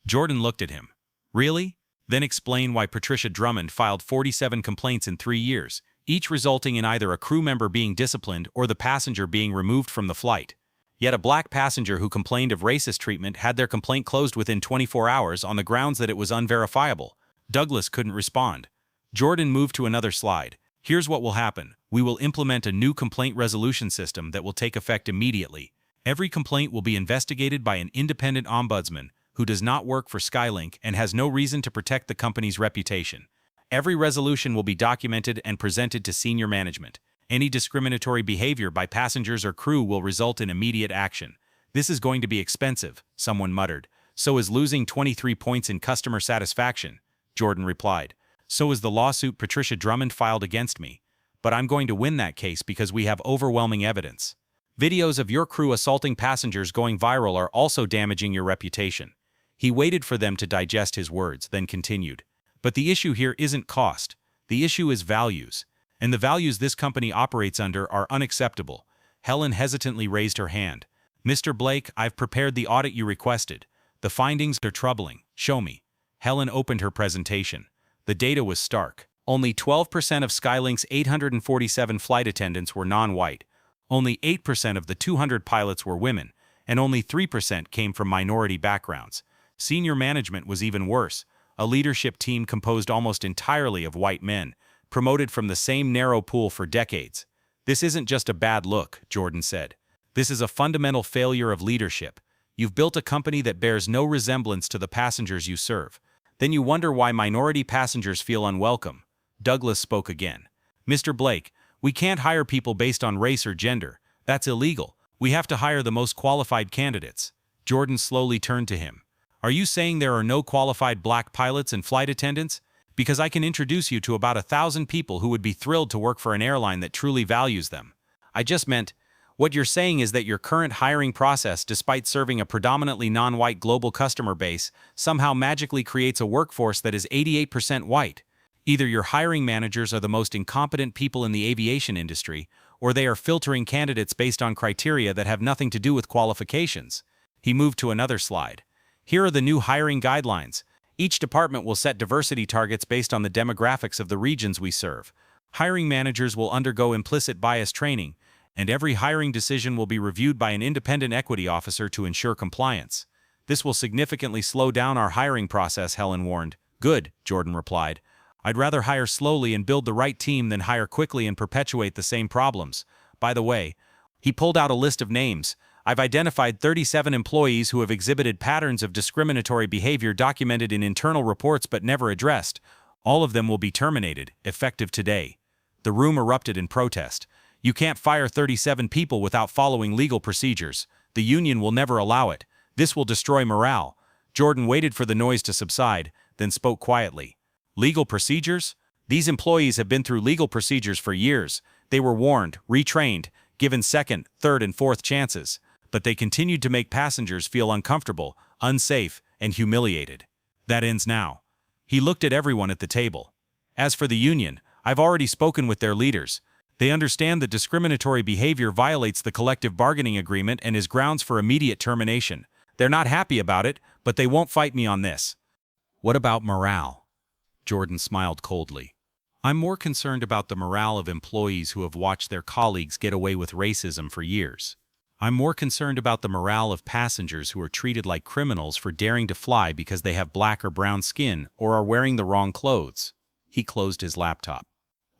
Jordan looked at him. Really? Then explain why Patricia Drummond filed 47 complaints in 3 years, each resulting in either a crew member being disciplined or the passenger being removed from the flight. Yet a black passenger who complained of racist treatment had their complaint closed within 24 hours on the grounds that it was unverifiable. Douglas couldn't respond. Jordan moved to another slide. Here's what will happen. We will implement a new complaint resolution system that will take effect immediately. Every complaint will be investigated by an independent ombudsman who does not work for Skylink and has no reason to protect the company's reputation. Every resolution will be documented and presented to senior management. Any discriminatory behavior by passengers or crew will result in immediate action. This is going to be expensive, someone muttered. So is losing 23 points in customer satisfaction, Jordan replied. So is the lawsuit Patricia Drummond filed against me. But I'm going to win that case because we have overwhelming evidence. Videos of your crew assaulting passengers going viral are also damaging your reputation. He waited for them to digest his words, then continued. But the issue here isn't cost. The issue is values. And the values this company operates under are unacceptable. Helen hesitantly raised her hand. Mr. Blake, I've prepared the audit you requested. The findings are troubling. Show me. Helen opened her presentation. The data was stark. Only 12% of Skylink's 847 flight attendants were non-white. Only 8% of the 200 pilots were women, and only 3% came from minority backgrounds. Senior management was even worse. A leadership team composed almost entirely of white men, promoted from the same narrow pool for decades. This isn't just a bad look, Jordan said. This is a fundamental failure of leadership. You've built a company that bears no resemblance to the passengers you serve. Then you wonder why minority passengers feel unwelcome. Douglas spoke again. Mr. Blake, we can't hire people based on race or gender. That's illegal. We have to hire the most qualified candidates. Jordan slowly turned to him. Are you saying there are no qualified black pilots and flight attendants? Because I can introduce you to about 1,000 people who would be thrilled to work for an airline that truly values them. I just meant, what you're saying is that your current hiring process, despite serving a predominantly non-white global customer base, somehow magically creates a workforce that is 88% white. Either your hiring managers are the most incompetent people in the aviation industry, or they are filtering candidates based on criteria that have nothing to do with qualifications. He moved to another slide. Here are the new hiring guidelines. Each department will set diversity targets based on the demographics of the regions we serve. Hiring managers will undergo implicit bias training, and every hiring decision will be reviewed by an independent equity officer to ensure compliance. This will significantly slow down our hiring process, Helen warned. Good, Jordan replied. I'd rather hire slowly and build the right team than hire quickly and perpetuate the same problems. By the way, he pulled out a list of names. I've identified 37 employees who have exhibited patterns of discriminatory behavior documented in internal reports but never addressed. All of them will be terminated, effective today. The room erupted in protest. You can't fire 37 people without following legal procedures. The union will never allow it. This will destroy morale. Jordan waited for the noise to subside, then spoke quietly. Legal procedures? These employees have been through legal procedures for years. They were warned, retrained, given second, third, and fourth chances. But they continued to make passengers feel uncomfortable, unsafe, and humiliated. That ends now. He looked at everyone at the table. As for the union, I've already spoken with their leaders. They understand that discriminatory behavior violates the collective bargaining agreement and is grounds for immediate termination. They're not happy about it, but they won't fight me on this. What about morale? Jordan smiled coldly. I'm more concerned about the morale of employees who have watched their colleagues get away with racism for years. I'm more concerned about the morale of passengers who are treated like criminals for daring to fly because they have black or brown skin or are wearing the wrong clothes. He closed his laptop.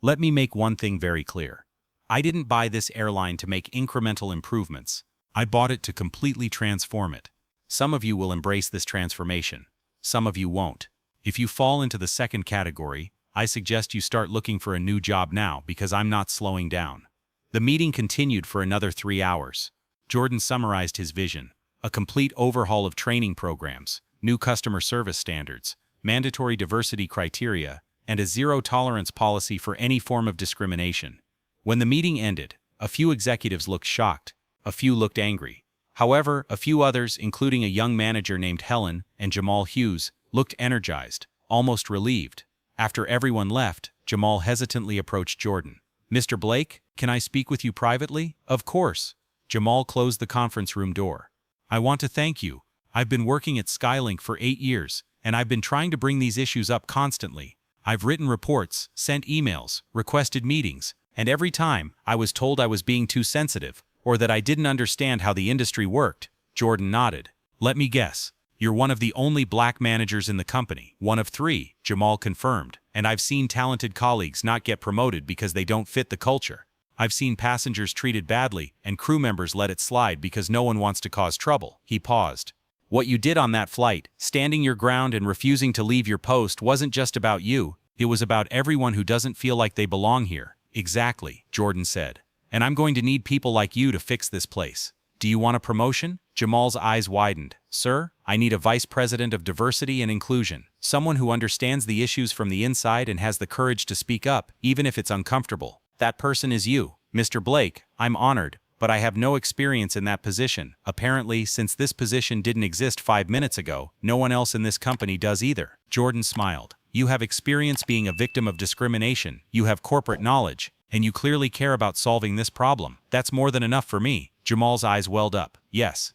Let me make one thing very clear. I didn't buy this airline to make incremental improvements. I bought it to completely transform it. Some of you will embrace this transformation. Some of you won't. If you fall into the second category, I suggest you start looking for a new job now because I'm not slowing down. The meeting continued for another 3 hours. Jordan summarized his vision: a complete overhaul of training programs, new customer service standards, mandatory diversity criteria, and a zero-tolerance policy for any form of discrimination. When the meeting ended, a few executives looked shocked, a few looked angry. However, a few others, including a young manager named Helen and Jamal Hughes, looked energized, almost relieved. After everyone left, Jamal hesitantly approached Jordan. Mr. Blake, can I speak with you privately? Of course. Jamal closed the conference room door. I want to thank you. I've been working at Skylink for 8 years, and I've been trying to bring these issues up constantly. I've written reports, sent emails, requested meetings, and every time I was told I was being too sensitive or that I didn't understand how the industry worked. Jordan nodded. Let me guess. You're one of the only black managers in the company. One of 3, Jamal confirmed. And I've seen talented colleagues not get promoted because they don't fit the culture. I've seen passengers treated badly and crew members let it slide because no one wants to cause trouble. He paused. What you did on that flight, standing your ground and refusing to leave your post, wasn't just about you. It was about everyone who doesn't feel like they belong here. Exactly, Jordan said. And I'm going to need people like you to fix this place. Do you want a promotion? Jamal's eyes widened. Sir, I need a vice president of diversity and inclusion. Someone who understands the issues from the inside and has the courage to speak up, even if it's uncomfortable. That person is you. Mr. Blake, I'm honored, but I have no experience in that position. Apparently, since this position didn't exist 5 minutes ago, no one else in this company does either. Jordan smiled. You have experience being a victim of discrimination, you have corporate knowledge, and you clearly care about solving this problem. That's more than enough for me. Jamal's eyes welled up. Yes,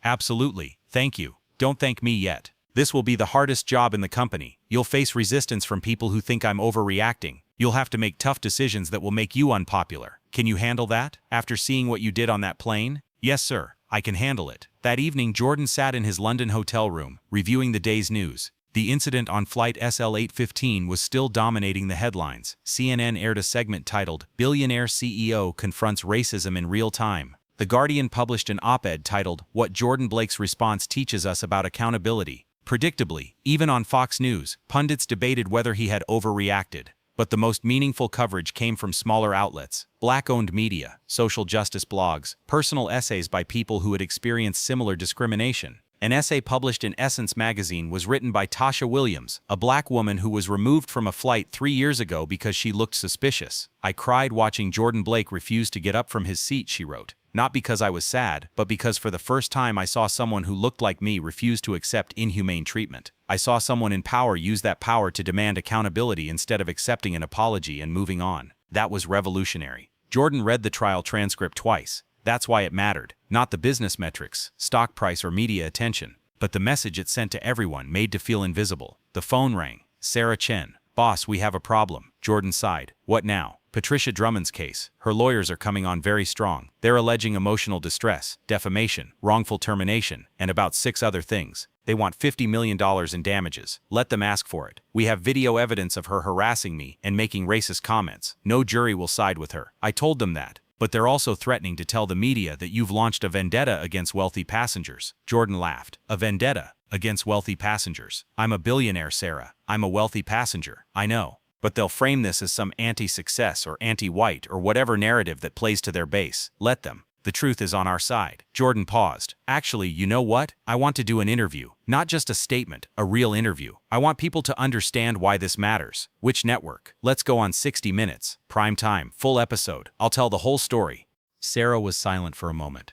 absolutely. Thank you. Don't thank me yet. This will be the hardest job in the company. You'll face resistance from people who think I'm overreacting. You'll have to make tough decisions that will make you unpopular. Can you handle that? After seeing what you did on that plane? Yes, sir. I can handle it. That evening, Jordan sat in his London hotel room, reviewing the day's news. The incident on flight SL-815 was still dominating the headlines. CNN aired a segment titled, "Billionaire CEO Confronts Racism in Real Time." The Guardian published an op-ed titled, "What Jordan Blake's Response Teaches Us About Accountability." Predictably, even on Fox News, pundits debated whether he had overreacted. But the most meaningful coverage came from smaller outlets, black-owned media, social justice blogs, personal essays by people who had experienced similar discrimination. An essay published in Essence magazine was written by Tasha Williams, a black woman who was removed from a flight 3 years ago because she looked suspicious. "I cried watching Jordan Blake refuse to get up from his seat," she wrote. "Not because I was sad, but because for the first time I saw someone who looked like me refuse to accept inhumane treatment. I saw someone in power use that power to demand accountability instead of accepting an apology and moving on. That was revolutionary." Jordan read the trial transcript twice. That's why it mattered. Not the business metrics, stock price or media attention, but the message it sent to everyone made to feel invisible. The phone rang. Sarah Chen. "Boss, we have a problem." Jordan sighed. "What now?" "Patricia Drummond's case. Her lawyers are coming on very strong. They're alleging emotional distress, defamation, wrongful termination, and about 6 other things. They want $50 million in damages. Let them ask for it. We have video evidence of her harassing me and making racist comments. No jury will side with her. I told them that. But they're also threatening to tell the media that you've launched a vendetta against wealthy passengers." Jordan laughed. "A vendetta against wealthy passengers? I'm a billionaire, Sarah. I'm a wealthy passenger. I know. But they'll frame this as some anti-success or anti-white or whatever narrative that plays to their base. Let them. The truth is on our side." Jordan paused. "Actually, you know what? I want to do an interview. Not just a statement, a real interview. I want people to understand why this matters. Which network? Let's go on 60 Minutes. Prime time, full episode. I'll tell the whole story." Sarah was silent for a moment.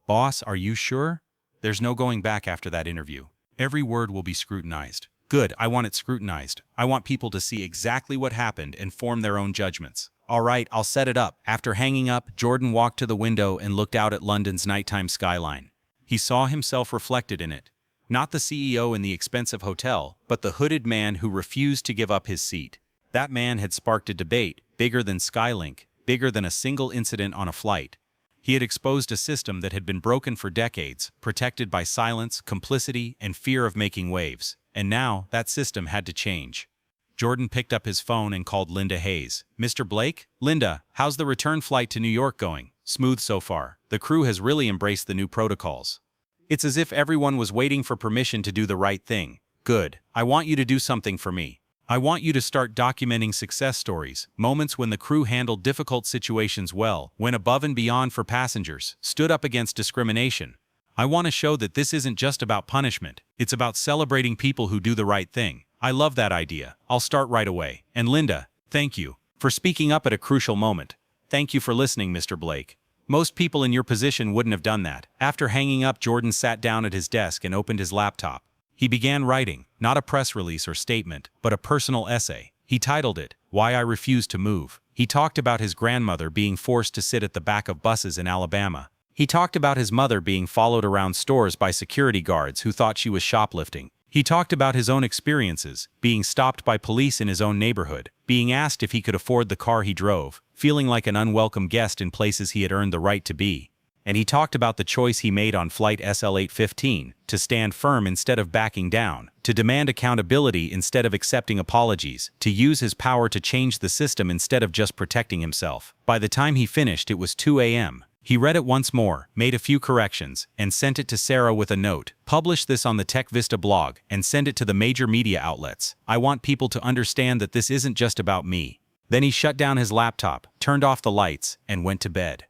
"Boss, are you sure? There's no going back after that interview. Every word will be scrutinized." "Good, I want it scrutinized. I want people to see exactly what happened and form their own judgments." "All right, I'll set it up." After hanging up, Jordan walked to the window and looked out at London's nighttime skyline. He saw himself reflected in it. Not the CEO in the expensive hotel, but the hooded man who refused to give up his seat. That man had sparked a debate, bigger than Skylink, bigger than a single incident on a flight. He had exposed a system that had been broken for decades, protected by silence, complicity, and fear of making waves. And now, that system had to change. Jordan picked up his phone and called Linda Hayes. "Mr. Blake? Linda, how's the return flight to New York going?" "Smooth so far. The crew has really embraced the new protocols. It's as if everyone was waiting for permission to do the right thing." "Good. I want you to do something for me. I want you to start documenting success stories, moments when the crew handled difficult situations well, went above and beyond for passengers, stood up against discrimination. I want to show that this isn't just about punishment, it's about celebrating people who do the right thing." "I love that idea. I'll start right away. And Linda, thank you for speaking up at a crucial moment. Thank you for listening, Mr. Blake. Most people in your position wouldn't have done that." After hanging up, Jordan sat down at his desk and opened his laptop. He began writing, not a press release or statement, but a personal essay. He titled it, "Why I Refuse to Move." He talked about his grandmother being forced to sit at the back of buses in Alabama. He talked about his mother being followed around stores by security guards who thought she was shoplifting. He talked about his own experiences, being stopped by police in his own neighborhood, being asked if he could afford the car he drove, feeling like an unwelcome guest in places he had earned the right to be. And he talked about the choice he made on flight SL-815, to stand firm instead of backing down, to demand accountability instead of accepting apologies, to use his power to change the system instead of just protecting himself. By the time he finished, it was 2 a.m. He read it once more, made a few corrections, and sent it to Sarah with a note. "Publish this on the Tech Vista blog and send it to the major media outlets. I want people to understand that this isn't just about me." Then he shut down his laptop, turned off the lights, and went to bed.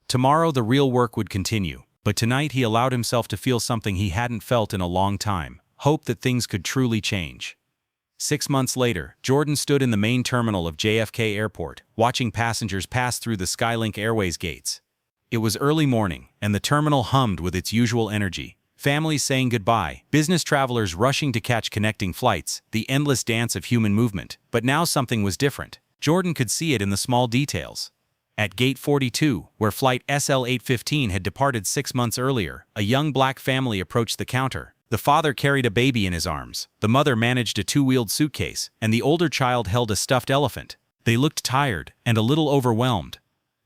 Tomorrow the real work would continue, but tonight he allowed himself to feel something he hadn't felt in a long time, hope that things could truly change. 6 months later, Jordan stood in the main terminal of JFK Airport, watching passengers pass through the Skylink Airways gates. It was early morning, and the terminal hummed with its usual energy. Families saying goodbye, business travelers rushing to catch connecting flights, the endless dance of human movement. But now something was different. Jordan could see it in the small details. At Gate 42, where flight SL-815 had departed 6 months earlier, a young black family approached the counter. The father carried a baby in his arms, the mother managed a two-wheeled suitcase, and the older child held a stuffed elephant. They looked tired and a little overwhelmed.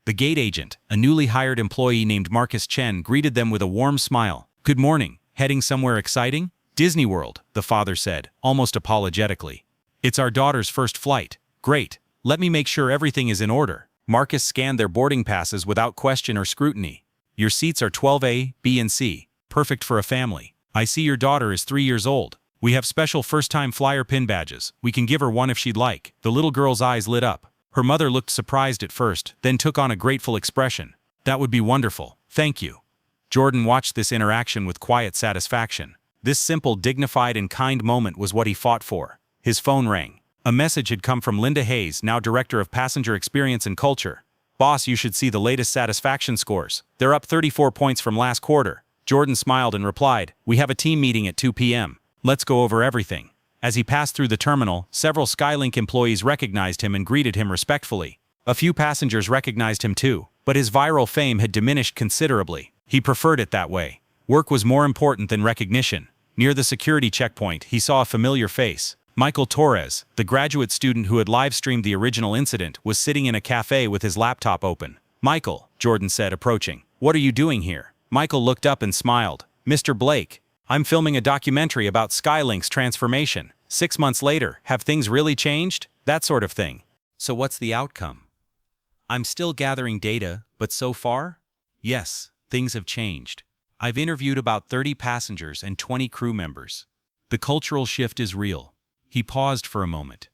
The gate agent, a newly hired employee named Marcus Chen, greeted them with a warm smile. "Good morning. Heading somewhere exciting?" "Disney World," the father said, almost apologetically. "It's our daughter's first flight." "Great. Let me make sure everything is in order." Marcus scanned their boarding passes without question or scrutiny. "Your seats are 12A, B, and C. Perfect for a family. I see your daughter is 3 years old. We have special first-time flyer pin badges. We can give her one if she'd like." The little girl's eyes lit up. Her mother looked surprised at first, then took on a grateful expression. "That would be wonderful. Thank you." Jordan watched this interaction with quiet satisfaction. This simple, dignified, and kind moment was what he fought for. His phone rang. A message had come from Linda Hayes, now Director of Passenger Experience and Culture. "Boss, you should see the latest satisfaction scores. They're up 34 points from last quarter." Jordan smiled and replied, "We have a team meeting at 2 p.m. Let's go over everything." As he passed through the terminal, several Skylink employees recognized him and greeted him respectfully. A few passengers recognized him too, but his viral fame had diminished considerably. He preferred it that way. Work was more important than recognition. Near the security checkpoint, he saw a familiar face. Michael Torres, the graduate student who had live-streamed the original incident, was sitting in a cafe with his laptop open. "Michael," Jordan said, approaching, "what are you doing here?" Michael looked up and smiled. "Mr. Blake, I'm filming a documentary about Skylink's transformation. 6 months later, have things really changed? That sort of thing." "So what's the outcome?" "I'm still gathering data, but so far? Yes, things have changed. I've interviewed about 30 passengers and 20 crew members. The cultural shift is real." He paused for a moment.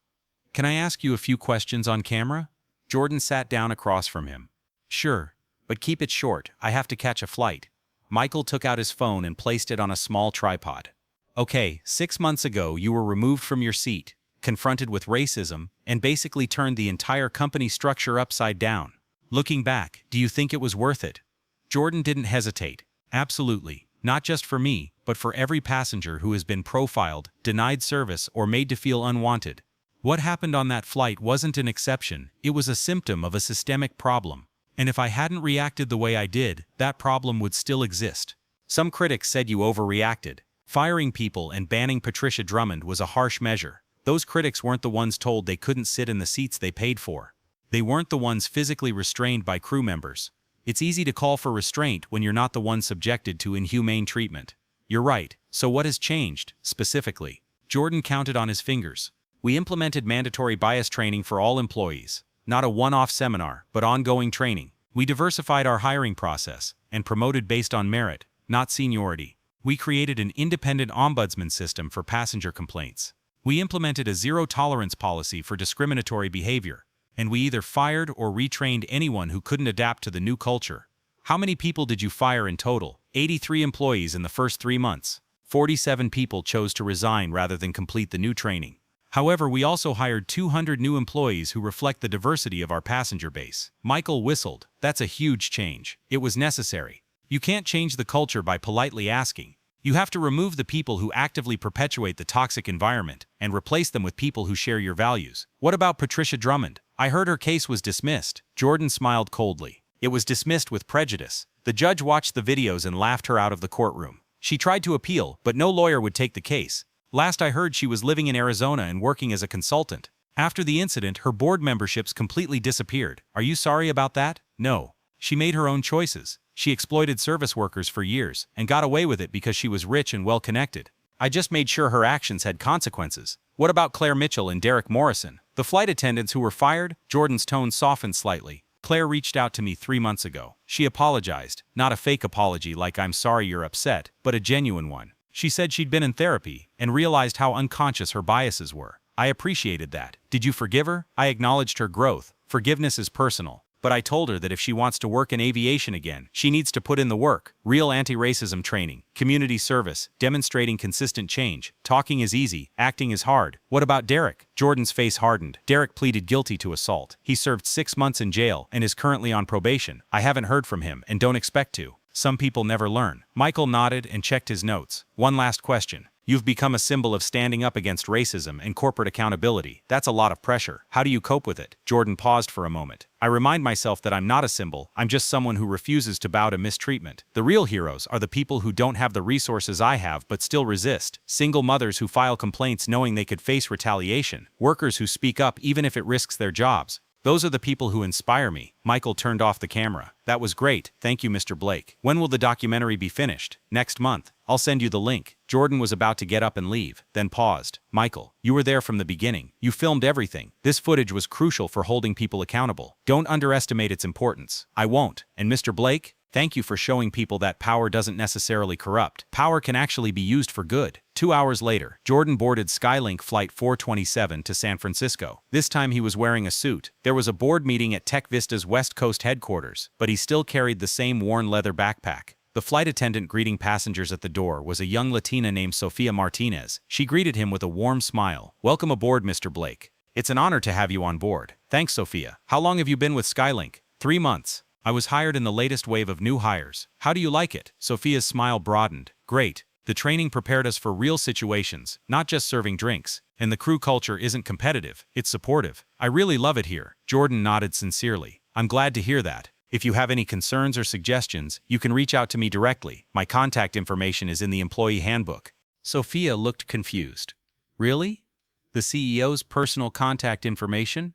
"Can I ask you a few questions on camera?" Jordan sat down across from him. "Sure, but keep it short. I have to catch a flight." Michael took out his phone and placed it on a small tripod. "Okay, 6 months ago you were removed from your seat, confronted with racism, and basically turned the entire company structure upside down. Looking back, do you think it was worth it?" Jordan didn't hesitate. "Absolutely. Not just for me, but for every passenger who has been profiled, denied service, or made to feel unwanted. What happened on that flight wasn't an exception, it was a symptom of a systemic problem. And if I hadn't reacted the way I did, that problem would still exist." Some critics said you overreacted. Firing people and banning Patricia Drummond was a harsh measure. Those critics weren't the ones told they couldn't sit in the seats they paid for. They weren't the ones physically restrained by crew members. It's easy to call for restraint when you're not the one subjected to inhumane treatment. "You're right. So what has changed, specifically?" Jordan counted on his fingers. "We implemented mandatory bias training for all employees. Not a one-off seminar, but ongoing training. We diversified our hiring process and promoted based on merit, not seniority. We created an independent ombudsman system for passenger complaints. We implemented a zero-tolerance policy for discriminatory behavior. And we either fired or retrained anyone who couldn't adapt to the new culture." "How many people did you fire in total?" 83 employees in the first 3 months. 47 people chose to resign rather than complete the new training. However, we also hired 200 new employees who reflect the diversity of our passenger base." Michael whistled. "That's a huge change. It was necessary. You can't change the culture by politely asking. You have to remove the people who actively perpetuate the toxic environment and replace them with people who share your values." "What about Patricia Drummond? I heard her case was dismissed." Jordan smiled coldly. "It was dismissed with prejudice. The judge watched the videos and laughed her out of the courtroom. She tried to appeal, but no lawyer would take the case. Last I heard, she was living in Arizona and working as a consultant. After the incident, her board memberships completely disappeared. Are you sorry about that?" "No. She made her own choices. She exploited service workers for years and got away with it because she was rich and well-connected. I just made sure her actions had consequences." "What about Claire Mitchell and Derek Morrison, the flight attendants who were fired?" Jordan's tone softened slightly. "Claire reached out to me 3 months ago. She apologized, not a fake apology like 'I'm sorry you're upset,' but a genuine one. She said she'd been in therapy and realized how unconscious her biases were. I appreciated that." "Did you forgive her?" "I acknowledged her growth. Forgiveness is personal. But I told her that if she wants to work in aviation again, she needs to put in the work. Real anti-racism training, community service, demonstrating consistent change. Talking is easy, acting is hard. What about Derek? Jordan's face hardened. Derek pleaded guilty to assault. He served 6 months in jail and is currently on probation. I haven't heard from him and don't expect to. Some people never learn. Michael nodded and checked his notes. One last question. You've become a symbol of standing up against racism and corporate accountability. That's a lot of pressure. How do you cope with it? Jordan paused for a moment. I remind myself that I'm not a symbol. I'm just someone who refuses to bow to mistreatment. The real heroes are the people who don't have the resources I have but still resist. Single mothers who file complaints knowing they could face retaliation. Workers who speak up even if it risks their jobs. Those are the people who inspire me. Michael turned off the camera. That was great. Thank you, Mr. Blake. When will the documentary be finished? Next month. I'll send you the link. Jordan was about to get up and leave, then paused. Michael, you were there from the beginning. You filmed everything. This footage was crucial for holding people accountable. Don't underestimate its importance. I won't. And Mr. Blake? Thank you for showing people that power doesn't necessarily corrupt. Power can actually be used for good. 2 hours later, Jordan boarded Skylink Flight 427 to San Francisco. This time he was wearing a suit. There was a board meeting at Tech Vista's West Coast headquarters, but he still carried the same worn leather backpack. The flight attendant greeting passengers at the door was a young Latina named Sofia Martinez. She greeted him with a warm smile. Welcome aboard, Mr. Blake. It's an honor to have you on board. Thanks, Sofia. How long have you been with Skylink? 3 months. I was hired in the latest wave of new hires. How do you like it? Sofia's smile broadened. Great. The training prepared us for real situations, not just serving drinks. And the crew culture isn't competitive, it's supportive. I really love it here. Jordan nodded sincerely. I'm glad to hear that. If you have any concerns or suggestions, you can reach out to me directly. My contact information is in the employee handbook. Sofia looked confused. Really? The CEO's personal contact information?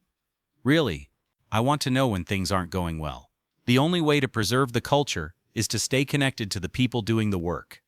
Really? I want to know when things aren't going well. The only way to preserve the culture is to stay connected to the people doing the work.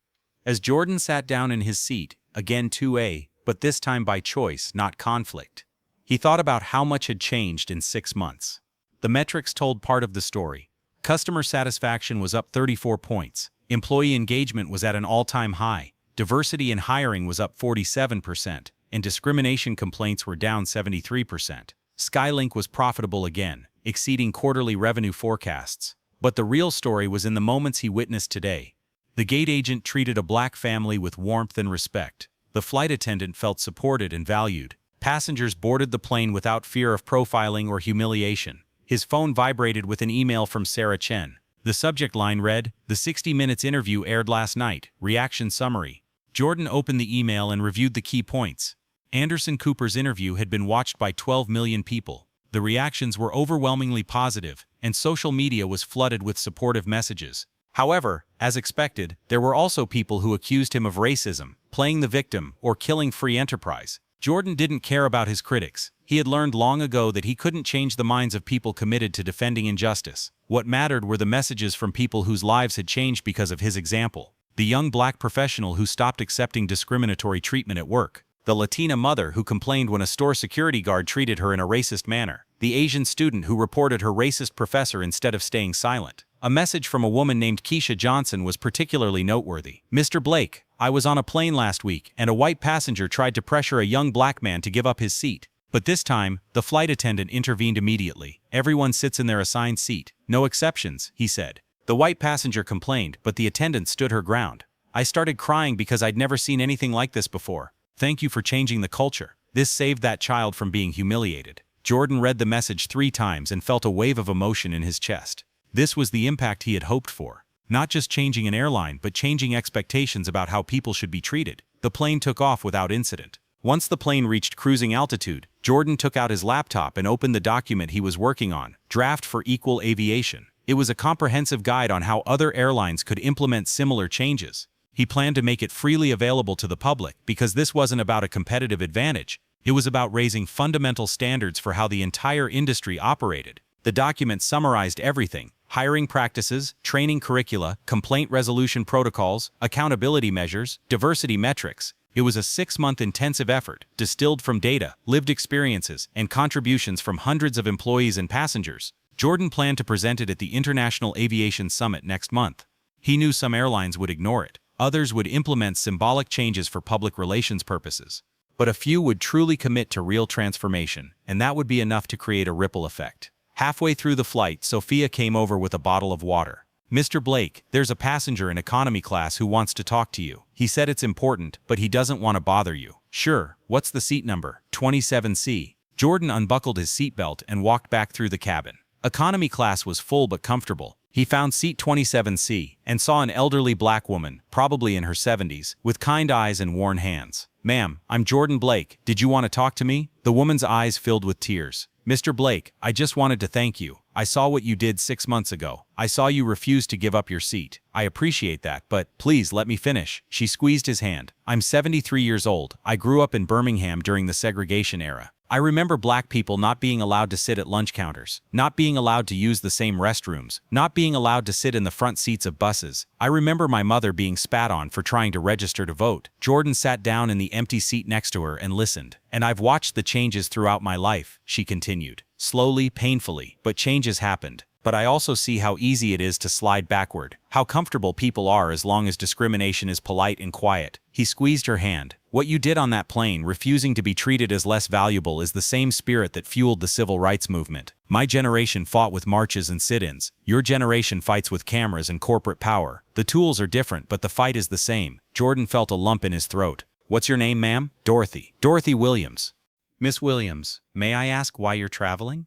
As Jordan sat down in his seat, again 2A, but this time by choice, not conflict, he thought about how much had changed in 6 months. The metrics told part of the story. Customer satisfaction was up 34 points. Employee engagement was at an all-time high. Diversity in hiring was up 47%, and discrimination complaints were down 73%. Skylink was profitable again, exceeding quarterly revenue forecasts. But the real story was in the moments he witnessed today. The gate agent treated a black family with warmth and respect. The flight attendant felt supported and valued. Passengers boarded the plane without fear of profiling or humiliation. His phone vibrated with an email from Sarah Chen. The subject line read, "The 60 Minutes interview aired last night. Reaction summary." Jordan opened the email and reviewed the key points. Anderson Cooper's interview had been watched by 12 million people. The reactions were overwhelmingly positive, and social media was flooded with supportive messages. However, as expected, there were also people who accused him of racism, playing the victim, or killing free enterprise. Jordan didn't care about his critics. He had learned long ago that he couldn't change the minds of people committed to defending injustice. What mattered were the messages from people whose lives had changed because of his example. The young black professional who stopped accepting discriminatory treatment at work. The Latina mother who complained when a store security guard treated her in a racist manner. The Asian student who reported her racist professor instead of staying silent. A message from a woman named Keisha Johnson was particularly noteworthy. "Mr. Blake, I was on a plane last week and a white passenger tried to pressure a young black man to give up his seat. But this time, the flight attendant intervened immediately. Everyone sits in their assigned seat. No exceptions," he said. The white passenger complained, but the attendant stood her ground. "I started crying because I'd never seen anything like this before. Thank you for changing the culture. This saved that child from being humiliated." Jordan read the message 3 times and felt a wave of emotion in his chest. This was the impact he had hoped for. Not just changing an airline, but changing expectations about how people should be treated. The plane took off without incident. Once the plane reached cruising altitude, Jordan took out his laptop and opened the document he was working on, Draft for Equal Aviation. It was a comprehensive guide on how other airlines could implement similar changes. He planned to make it freely available to the public because this wasn't about a competitive advantage. It was about raising fundamental standards for how the entire industry operated. The document summarized everything: hiring practices, training curricula, complaint resolution protocols, accountability measures, diversity metrics. It was a 6-month intensive effort, distilled from data, lived experiences, and contributions from hundreds of employees and passengers. Jordan planned to present it at the International Aviation Summit next month. He knew some airlines would ignore it. Others would implement symbolic changes for public relations purposes. But a few would truly commit to real transformation, and that would be enough to create a ripple effect. Halfway through the flight, Sophia came over with a bottle of water. "Mr. Blake, there's a passenger in economy class who wants to talk to you. He said it's important, but he doesn't want to bother you." "Sure, what's the seat number?" "27C. Jordan unbuckled his seatbelt and walked back through the cabin. Economy class was full but comfortable. He found seat 27C and saw an elderly black woman, probably in her 70s, with kind eyes and worn hands. "Ma'am, I'm Jordan Blake. Did you want to talk to me?" The woman's eyes filled with tears. "Mr. Blake, I just wanted to thank you. I saw what you did 6 months ago. I saw you refuse to give up your seat. I appreciate that, but please let me finish." She squeezed his hand. "I'm 73 years old. I grew up in Birmingham during the segregation era. I remember black people not being allowed to sit at lunch counters, not being allowed to use the same restrooms, not being allowed to sit in the front seats of buses. I remember my mother being spat on for trying to register to vote." Jordan sat down in the empty seat next to her and listened. "And I've watched the changes throughout my life," she continued. "Slowly, painfully, but changes happened. But I also see how easy it is to slide backward, how comfortable people are as long as discrimination is polite and quiet." He squeezed her hand. "What you did on that plane, refusing to be treated as less valuable, is the same spirit that fueled the civil rights movement. My generation fought with marches and sit-ins. Your generation fights with cameras and corporate power. The tools are different, but the fight is the same." Jordan felt a lump in his throat. "What's your name, ma'am?" "Dorothy. Dorothy Williams." "Miss Williams, may I ask why you're traveling?"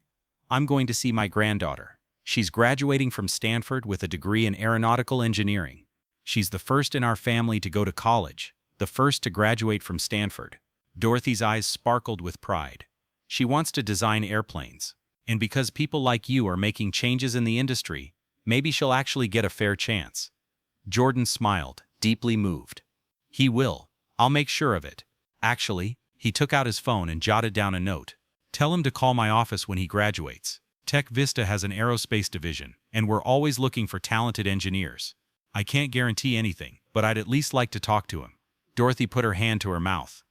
"I'm going to see my granddaughter. She's graduating from Stanford with a degree in aeronautical engineering. She's the first in our family to go to college, the first to graduate from Stanford." Dorothy's eyes sparkled with pride. "She wants to design airplanes. And because people like you are making changes in the industry, maybe she'll actually get a fair chance." Jordan smiled, deeply moved. "He will. I'll make sure of it. Actually," he took out his phone and jotted down a note. "Tell him to call my office when he graduates. Tech Vista has an aerospace division, and we're always looking for talented engineers. I can't guarantee anything, but I'd at least like to talk to him." Dorothy put her hand to her mouth.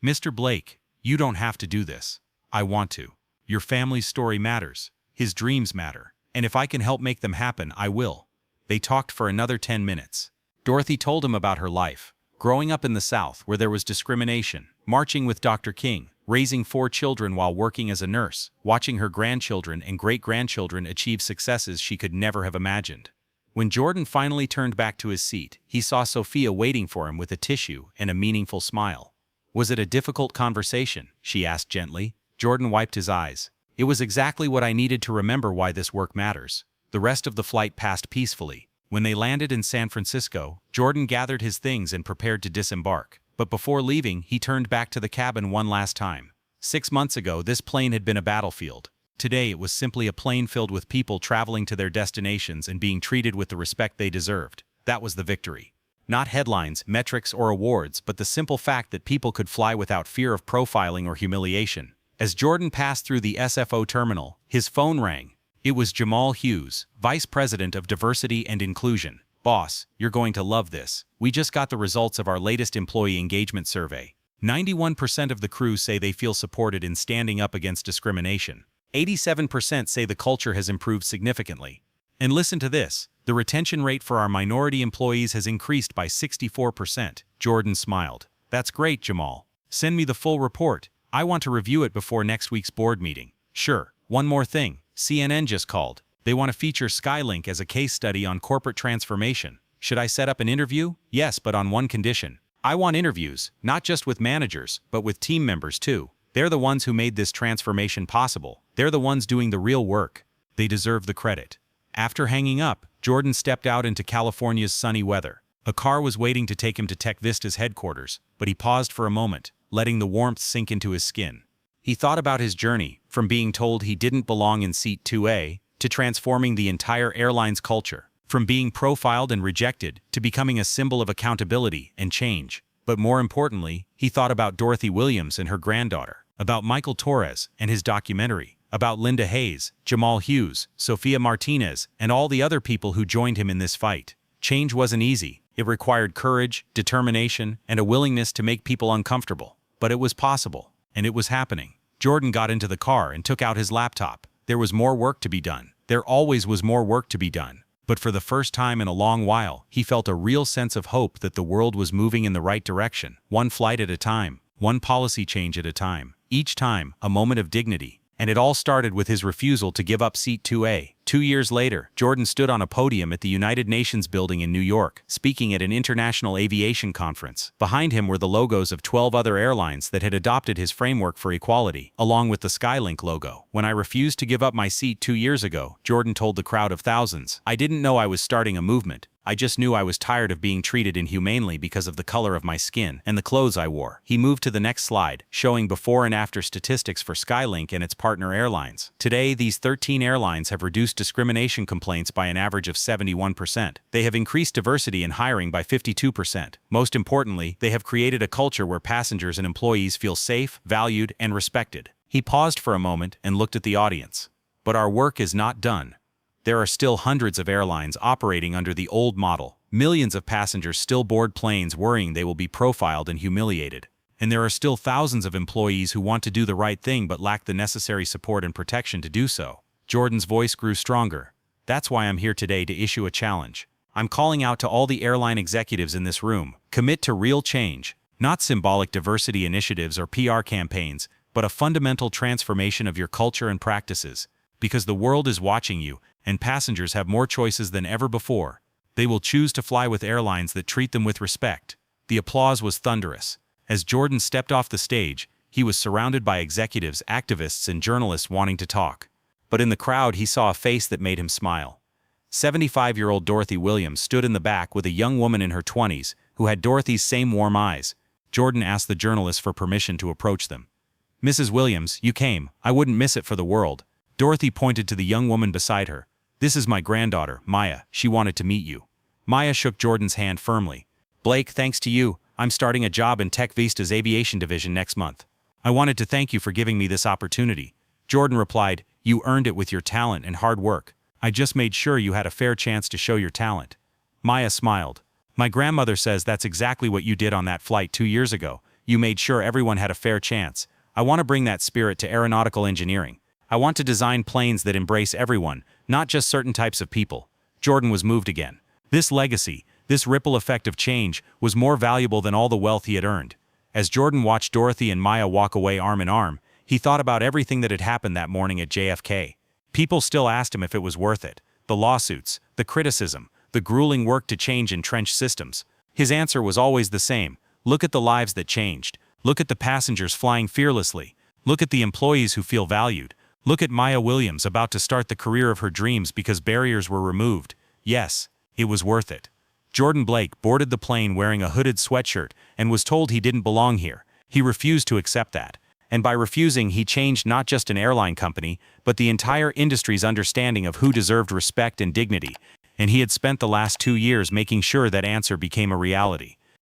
"Mr. Blake, you don't have to do this. I want to. Your family's story matters. His dreams matter. And if I can help make them happen, I will." They talked for another 10 minutes. Dorothy told him about her life. Growing up in the South, where there was discrimination, marching with Dr. King, raising 4 children while working as a nurse, watching her grandchildren and great-grandchildren achieve successes she could never have imagined. When Jordan finally turned back to his seat, he saw Sophia waiting for him with a tissue and a meaningful smile. "Was it a difficult conversation?" she asked gently. Jordan wiped his eyes. "It was exactly what I needed to remember why this work matters." The rest of the flight passed peacefully. When they landed in San Francisco, Jordan gathered his things and prepared to disembark. But before leaving, he turned back to the cabin one last time. 6 months ago, this plane had been a battlefield. Today, it was simply a plane filled with people traveling to their destinations and being treated with the respect they deserved. That was the victory. Not headlines, metrics, or awards, but the simple fact that people could fly without fear of profiling or humiliation. As Jordan passed through the SFO terminal, his phone rang. It was Jamal Hughes, Vice President of Diversity and Inclusion. "Boss, you're going to love this. We just got the results of our latest employee engagement survey. 91% of the crew say they feel supported in standing up against discrimination. 87% say the culture has improved significantly. And listen to this, the retention rate for our minority employees has increased by 64%. Jordan smiled. "That's great, Jamal. Send me the full report. I want to review it before next week's board meeting." "Sure. One more thing. CNN just called. They want to feature Skylink as a case study on corporate transformation. Should I set up an interview?" "Yes, but on one condition. I want interviews, not just with managers, but with team members too. They're the ones who made this transformation possible. They're the ones doing the real work. They deserve the credit." After hanging up, Jordan stepped out into California's sunny weather. A car was waiting to take him to Tech Vista's headquarters, but he paused for a moment, letting the warmth sink into his skin. He thought about his journey, from being told he didn't belong in seat 2A, to transforming the entire airline's culture, from being profiled and rejected to becoming a symbol of accountability and change. But more importantly, he thought about Dorothy Williams and her granddaughter, about Michael Torres and his documentary, about Linda Hayes, Jamal Hughes, Sophia Martinez, and all the other people who joined him in this fight. Change wasn't easy. It required courage, determination, and a willingness to make people uncomfortable. But it was possible, and it was happening. Jordan got into the car and took out his laptop. There was more work to be done. There always was more work to be done. But for the first time in a long while, he felt a real sense of hope that the world was moving in the right direction, one flight at a time, one policy change at a time. Each time, a moment of dignity, And it all started with his refusal to give up seat 2A. 2 years later, Jordan stood on a podium at the United Nations building in New York, speaking at an international aviation conference. Behind him were the logos of 12 other airlines that had adopted his framework for equality, along with the Skylink logo. When I refused to give up my seat 2 years ago, Jordan told the crowd of thousands, I didn't know I was starting a movement. I just knew I was tired of being treated inhumanely because of the color of my skin and the clothes I wore. He moved to the next slide, showing before and after statistics for Skylink and its partner airlines. Today, these 13 airlines have reduced discrimination complaints by an average of 71%. They have increased diversity in hiring by 52%. Most importantly, they have created a culture where passengers and employees feel safe, valued, and respected. He paused for a moment and looked at the audience. But our work is not done. There are still hundreds of airlines operating under the old model. Millions of passengers still board planes worrying they will be profiled and humiliated. And there are still thousands of employees who want to do the right thing but lack the necessary support and protection to do so. Jordan's voice grew stronger. That's why I'm here today to issue a challenge. I'm calling out to all the airline executives in this room. Commit to real change, not symbolic diversity initiatives or PR campaigns, but a fundamental transformation of your culture and practices. Because the world is watching you, and passengers have more choices than ever before. They will choose to fly with airlines that treat them with respect. The applause was thunderous. As Jordan stepped off the stage, he was surrounded by executives, activists, and journalists wanting to talk. But in the crowd, he saw a face that made him smile. 75-year-old Dorothy Williams stood in the back with a young woman in her 20s who had Dorothy's same warm eyes. Jordan asked the journalists for permission to approach them. Mrs. Williams, you came. I wouldn't miss it for the world. Dorothy pointed to the young woman beside her. This is my granddaughter, Maya. She wanted to meet you. Maya shook Jordan's hand firmly. Blake, thanks to you, I'm starting a job in Tech Vista's aviation division next month. I wanted to thank you for giving me this opportunity. Jordan replied, you earned it with your talent and hard work. I just made sure you had a fair chance to show your talent. Maya smiled. My grandmother says that's exactly what you did on that flight 2 years ago. You made sure everyone had a fair chance. I want to bring that spirit to aeronautical engineering. I want to design planes that embrace everyone, not just certain types of people. Jordan was moved again. This legacy, this ripple effect of change, was more valuable than all the wealth he had earned. As Jordan watched Dorothy and Maya walk away arm in arm, he thought about everything that had happened that morning at JFK. People still asked him if it was worth it. The lawsuits, the criticism, the grueling work to change entrenched systems. His answer was always the same. Look at the lives that changed. Look at the passengers flying fearlessly. Look at the employees who feel valued. Look at Maya Williams about to start the career of her dreams because barriers were removed. Yes, it was worth it. Jordan Blake boarded the plane wearing a hooded sweatshirt and was told he didn't belong here. He refused to accept that. And by refusing, he changed not just an airline company, but the entire industry's understanding of who deserved respect and dignity. And he had spent the last 2 years making sure that answer became a reality.